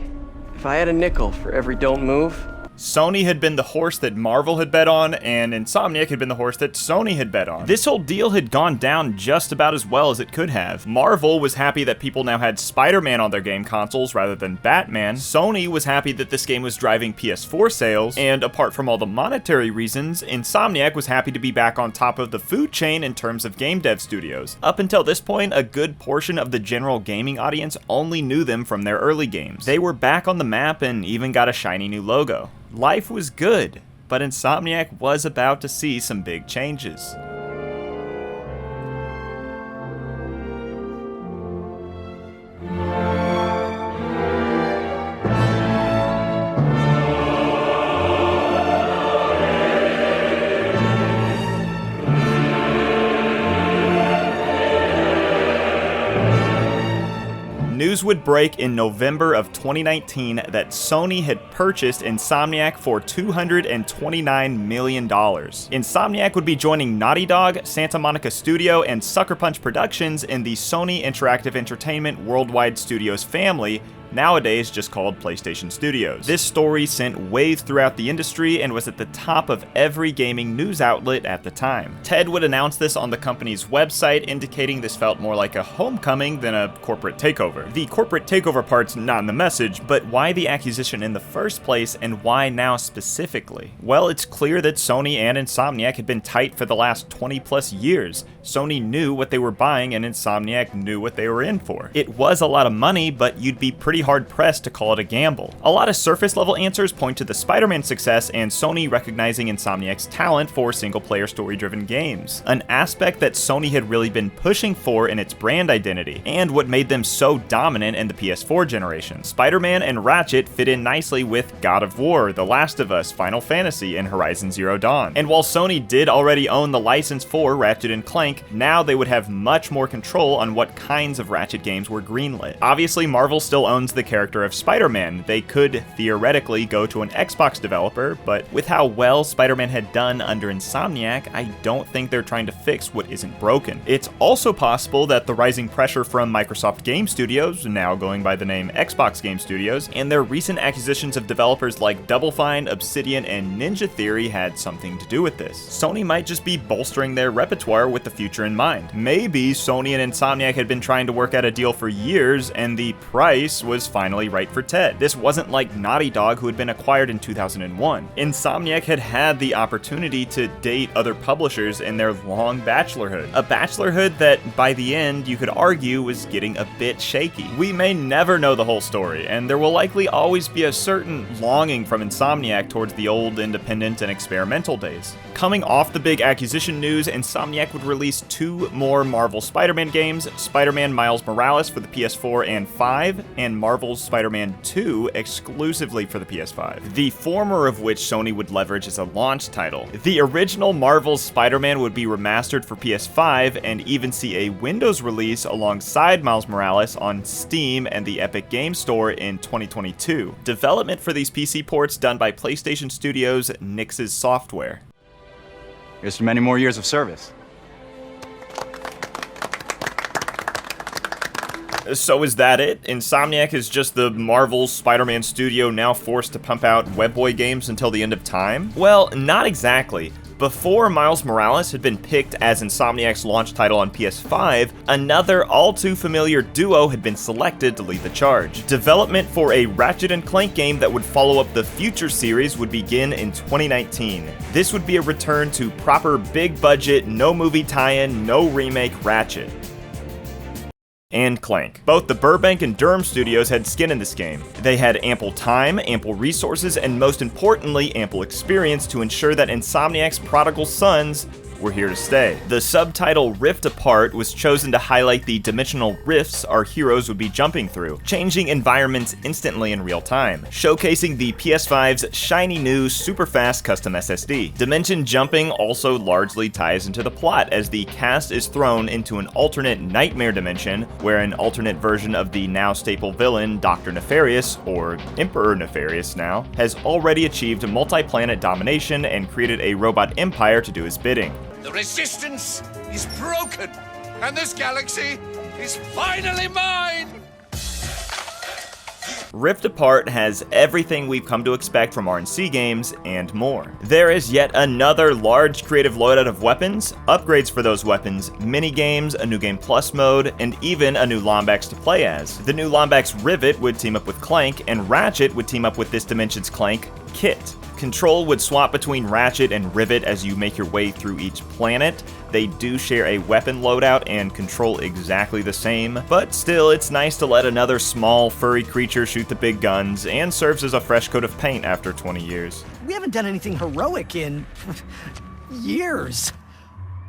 if If I had a nickel for every don't move... Sony had been the horse that Marvel had bet on, and Insomniac had been the horse that Sony had bet on. This whole deal had gone down just about as well as it could have. Marvel was happy that people now had Spider-Man on their game consoles rather than Batman. Sony was happy that this game was driving PS4 sales, and apart from all the monetary reasons, Insomniac was happy to be back on top of the food chain in terms of game dev studios. Up until this point, a good portion of the general gaming audience only knew them from their early games. They were back on the map and even got a shiny new logo. Life was good, but Insomniac was about to see some big changes. News would break in November of 2019 that Sony had purchased Insomniac for $229 million. Insomniac would be joining Naughty Dog, Santa Monica Studio, and Sucker Punch Productions in the Sony Interactive Entertainment Worldwide Studios family, nowadays just called PlayStation Studios. This story sent waves throughout the industry and was at the top of every gaming news outlet at the time. Ted would announce this on the company's website, indicating this felt more like a homecoming than a corporate takeover. The corporate takeover part's not in the message, but why the acquisition in the first place, and why now specifically? Well, it's clear that Sony and Insomniac had been tight for the last 20 plus years. Sony knew what they were buying and Insomniac knew what they were in for. It was a lot of money, but you'd be pretty hard-pressed to call it a gamble. A lot of surface-level answers point to the Spider-Man success and Sony recognizing Insomniac's talent for single-player story-driven games, an aspect that Sony had really been pushing for in its brand identity, and what made them so dominant in the PS4 generation. Spider-Man and Ratchet fit in nicely with God of War, The Last of Us, Final Fantasy, and Horizon Zero Dawn. And while Sony did already own the license for Ratchet and Clank, now they would have much more control on what kinds of Ratchet games were greenlit. Obviously, Marvel still owns the character of Spider-Man. They could theoretically go to an Xbox developer, but with how well Spider-Man had done under Insomniac, I don't think they're trying to fix what isn't broken. It's also possible that the rising pressure from Microsoft Game Studios, now going by the name Xbox Game Studios, and their recent acquisitions of developers like Double Fine, Obsidian, and Ninja Theory had something to do with this. Sony might just be bolstering their repertoire with the future in mind. Maybe Sony and Insomniac had been trying to work out a deal for years, and the price was finally right for Ted. This wasn't like Naughty Dog, who had been acquired in 2001. Insomniac had had the opportunity to date other publishers in their long bachelorhood. A bachelorhood that, by the end, you could argue was getting a bit shaky. We may never know the whole story, and there will likely always be a certain longing from Insomniac towards the old independent and experimental days. Coming off the big acquisition news, Insomniac would release 2 more Marvel Spider-Man games, Spider-Man Miles Morales for the PS4 and 5, and Marvel's Spider-Man 2 exclusively for the PS5, the former of which Sony would leverage as a launch title. The original Marvel's Spider-Man would be remastered for PS5 and even see a Windows release alongside Miles Morales on Steam and the Epic Games Store in 2022. Development for these PC ports done by PlayStation Studios' Nix's Software. Here's to many more years of service. So is that it? Insomniac is just the Marvel Spider-Man studio now forced to pump out Webboy games until the end of time? Well, not exactly. Before Miles Morales had been picked as Insomniac's launch title on PS5, another all-too-familiar duo had been selected to lead the charge. Development for a Ratchet and Clank game that would follow up the Future series would begin in 2019. This would be a return to proper big-budget, no-movie tie-in, no remake Ratchet and Clank. Both the Burbank and Durham studios had skin in this game. They had ample time, ample resources, and most importantly, ample experience to ensure that Insomniac's prodigal sons were here to stay. The subtitle Rift Apart was chosen to highlight the dimensional rifts our heroes would be jumping through, changing environments instantly in real time, showcasing the PS5's shiny new super fast custom SSD. Dimension jumping also largely ties into the plot, as the cast is thrown into an alternate nightmare dimension where an alternate version of the now staple villain Dr. Nefarious, or Emperor Nefarious now, has already achieved multi-planet domination and created a robot empire to do his bidding. The resistance is broken, and this galaxy is finally mine! Rift Apart has everything we've come to expect from RNC games and more. There is yet another large creative loadout of weapons, upgrades for those weapons, mini-games, a new Game Plus mode, and even a new Lombax to play as. The new Lombax Rivet would team up with Clank, and Ratchet would team up with this dimension's Clank, Kit. Control would swap between Ratchet and Rivet as you make your way through each planet. They do share a weapon loadout and control exactly the same, but still it's nice to let another small furry creature shoot the big guns, and serves as a fresh coat of paint after 20 years. We haven't done anything heroic in years.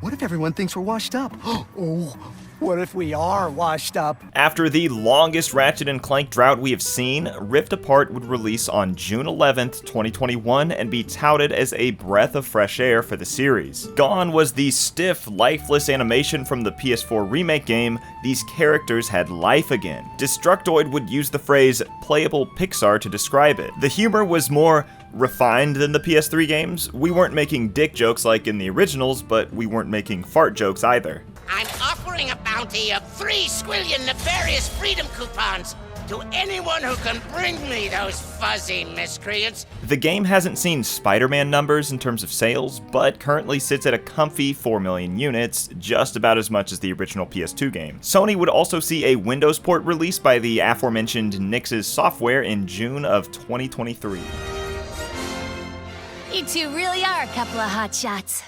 What if everyone thinks we're washed up? Oh, what if we are washed up? After the longest Ratchet and Clank drought we have seen, Rift Apart would release on June 11th, 2021 and be touted as a breath of fresh air for the series. Gone was the stiff, lifeless animation from the PS4 remake game. These characters had life again. Destructoid would use the phrase playable Pixar to describe it. The humor was more refined than the PS3 games. We weren't making dick jokes like in the originals, but we weren't making fart jokes either. I'm offering a bounty of 3 squillion nefarious freedom coupons to anyone who can bring me those fuzzy miscreants. The game hasn't seen Spider-Man numbers in terms of sales, but currently sits at a comfy 4 million units, just about as much as the original PS2 game. Sony would also see a Windows port released by the aforementioned Nix's software in June of 2023. You two really are a couple of hotshots.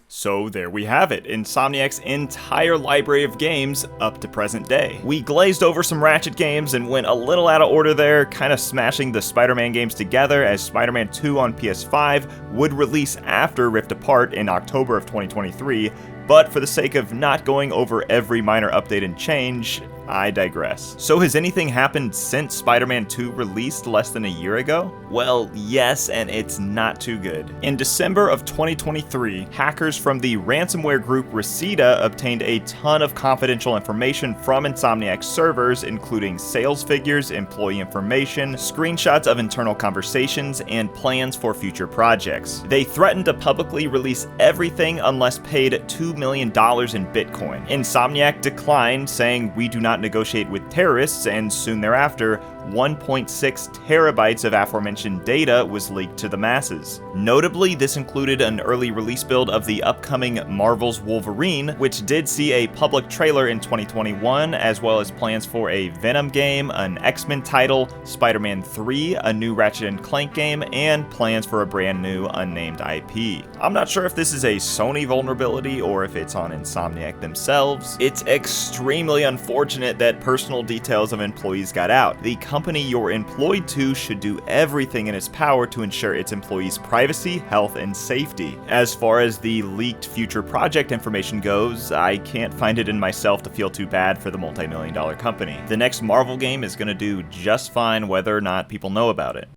So there we have it, Insomniac's entire library of games up to present day. We glazed over some Ratchet games and went a little out of order there, kind of smashing the Spider-Man games together, as Spider-Man 2 on PS5 would release after Rift Apart in October of 2023, but for the sake of not going over every minor update and change, I digress. So has anything happened since Spider-Man 2 released less than a year ago? Well, yes, and it's not too good. In December of 2023, hackers from the ransomware group Reseda obtained a ton of confidential information from Insomniac servers, including sales figures, employee information, screenshots of internal conversations, and plans for future projects. They threatened to publicly release everything unless paid $2 million in Bitcoin. Insomniac declined, saying, "We do not negotiate with terrorists," and soon thereafter, 1.6 terabytes of aforementioned data was leaked to the masses. Notably, this included an early release build of the upcoming Marvel's Wolverine, which did see a public trailer in 2021, as well as plans for a Venom game, an X-Men title, Spider-Man 3, a new Ratchet and Clank game, and plans for a brand new unnamed IP. I'm not sure if this is a Sony vulnerability or if it's on Insomniac themselves. It's extremely unfortunate that personal details of employees got out. The company you're employed to should do everything in its power to ensure its employees' privacy, health, and safety. As far as the leaked future project information goes, I can't find it in myself to feel too bad for the multi-million-dollar company. The next Marvel game is gonna do just fine whether or not people know about it.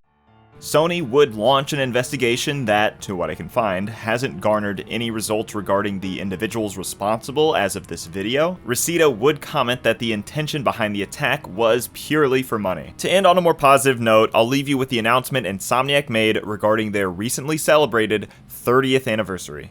Sony would launch an investigation that, to what I can find, hasn't garnered any results regarding the individuals responsible as of this video. Reseda would comment that the intention behind the attack was purely for money. To end on a more positive note, I'll leave you with the announcement Insomniac made regarding their recently celebrated 30th anniversary.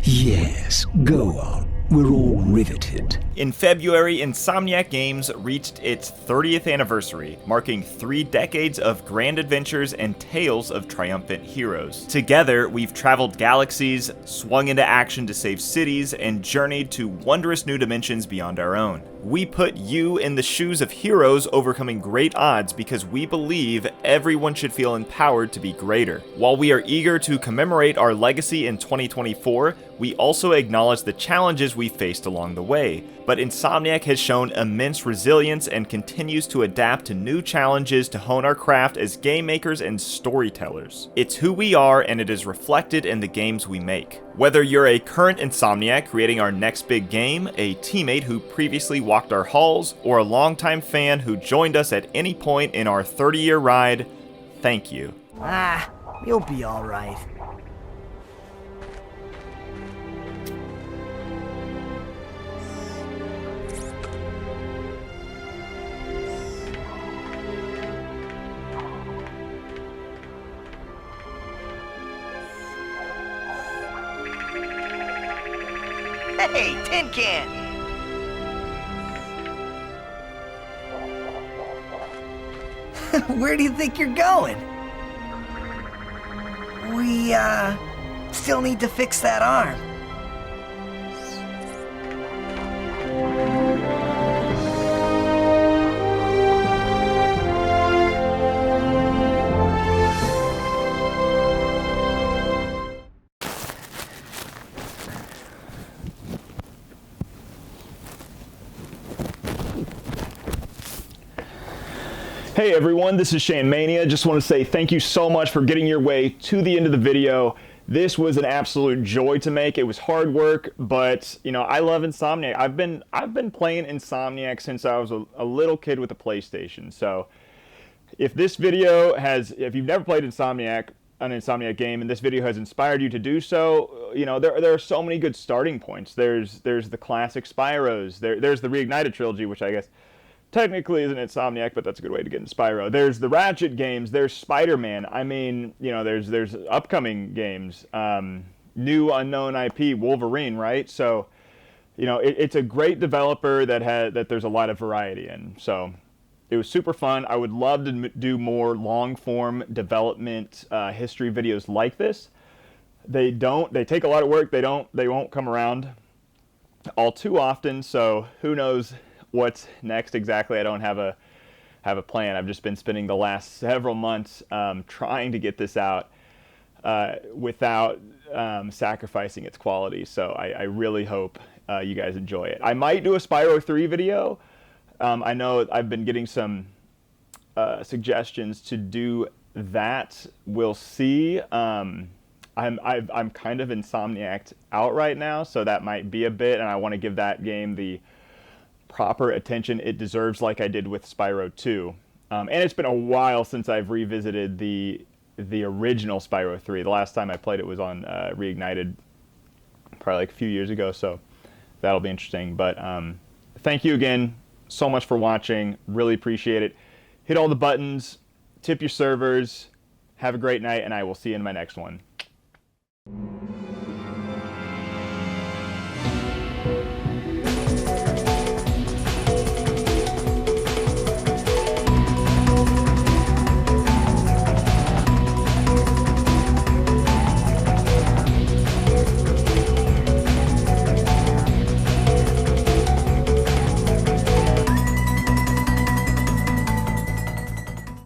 Yes, go on. We're all riveted. In February, Insomniac Games reached its 30th anniversary, marking 3 decades of grand adventures and tales of triumphant heroes. Together, we've traveled galaxies, swung into action to save cities, and journeyed to wondrous new dimensions beyond our own. We put you in the shoes of heroes overcoming great odds because we believe everyone should feel empowered to be greater. While we are eager to commemorate our legacy in 2024, we also acknowledge the challenges we faced along the way. But Insomniac has shown immense resilience and continues to adapt to new challenges to hone our craft as game makers and storytellers. It's who we are, and it is reflected in the games we make. Whether you're a current Insomniac creating our next big game, a teammate who previously walked our halls, or a longtime fan who joined us at any point in our 30-year ride, thank you. You'll be all right. Hey, tin can! Where do you think you're going? We, still need to fix that arm. Hey everyone, this is Shane Mania. Just want to say thank you so much for getting your way to the end of the video. This was an absolute joy to make. It was hard work, but you know, I love Insomniac. I've been playing Insomniac since I was a little kid with a PlayStation. So if this video if you've never played an Insomniac game, and this video has inspired you to do so, you know, there are so many good starting points. There's the classic Spyros. There's the Reignited trilogy, which I guess technically isn't Insomniac, but that's a good way to get into Spyro. There's the Ratchet games. There's Spider-Man. I mean, you know, there's upcoming games. New unknown IP, Wolverine, right? So, you know, it's a great developer that there's a lot of variety in. So, it was super fun. I would love to do more long-form development history videos like this. They take a lot of work. They won't come around all too often. So, who knows what's next exactly. I don't have a plan. I've just been spending the last several months trying to get this out without sacrificing its quality. So I really hope you guys enjoy it. I might do a Spyro 3 video. I know I've been getting some suggestions to do that. We'll see. I'm kind of Insomniac out right now, so that might be a bit, and I want to give that game the proper attention it deserves, like I did with Spyro 2. And it's been a while since I've revisited the original Spyro 3. The last time I played it was on Reignited, probably like a few years ago, so that'll be interesting. But thank you again so much for watching. Really appreciate it. Hit all the buttons, tip your servers, have a great night, and I will see you in my next one.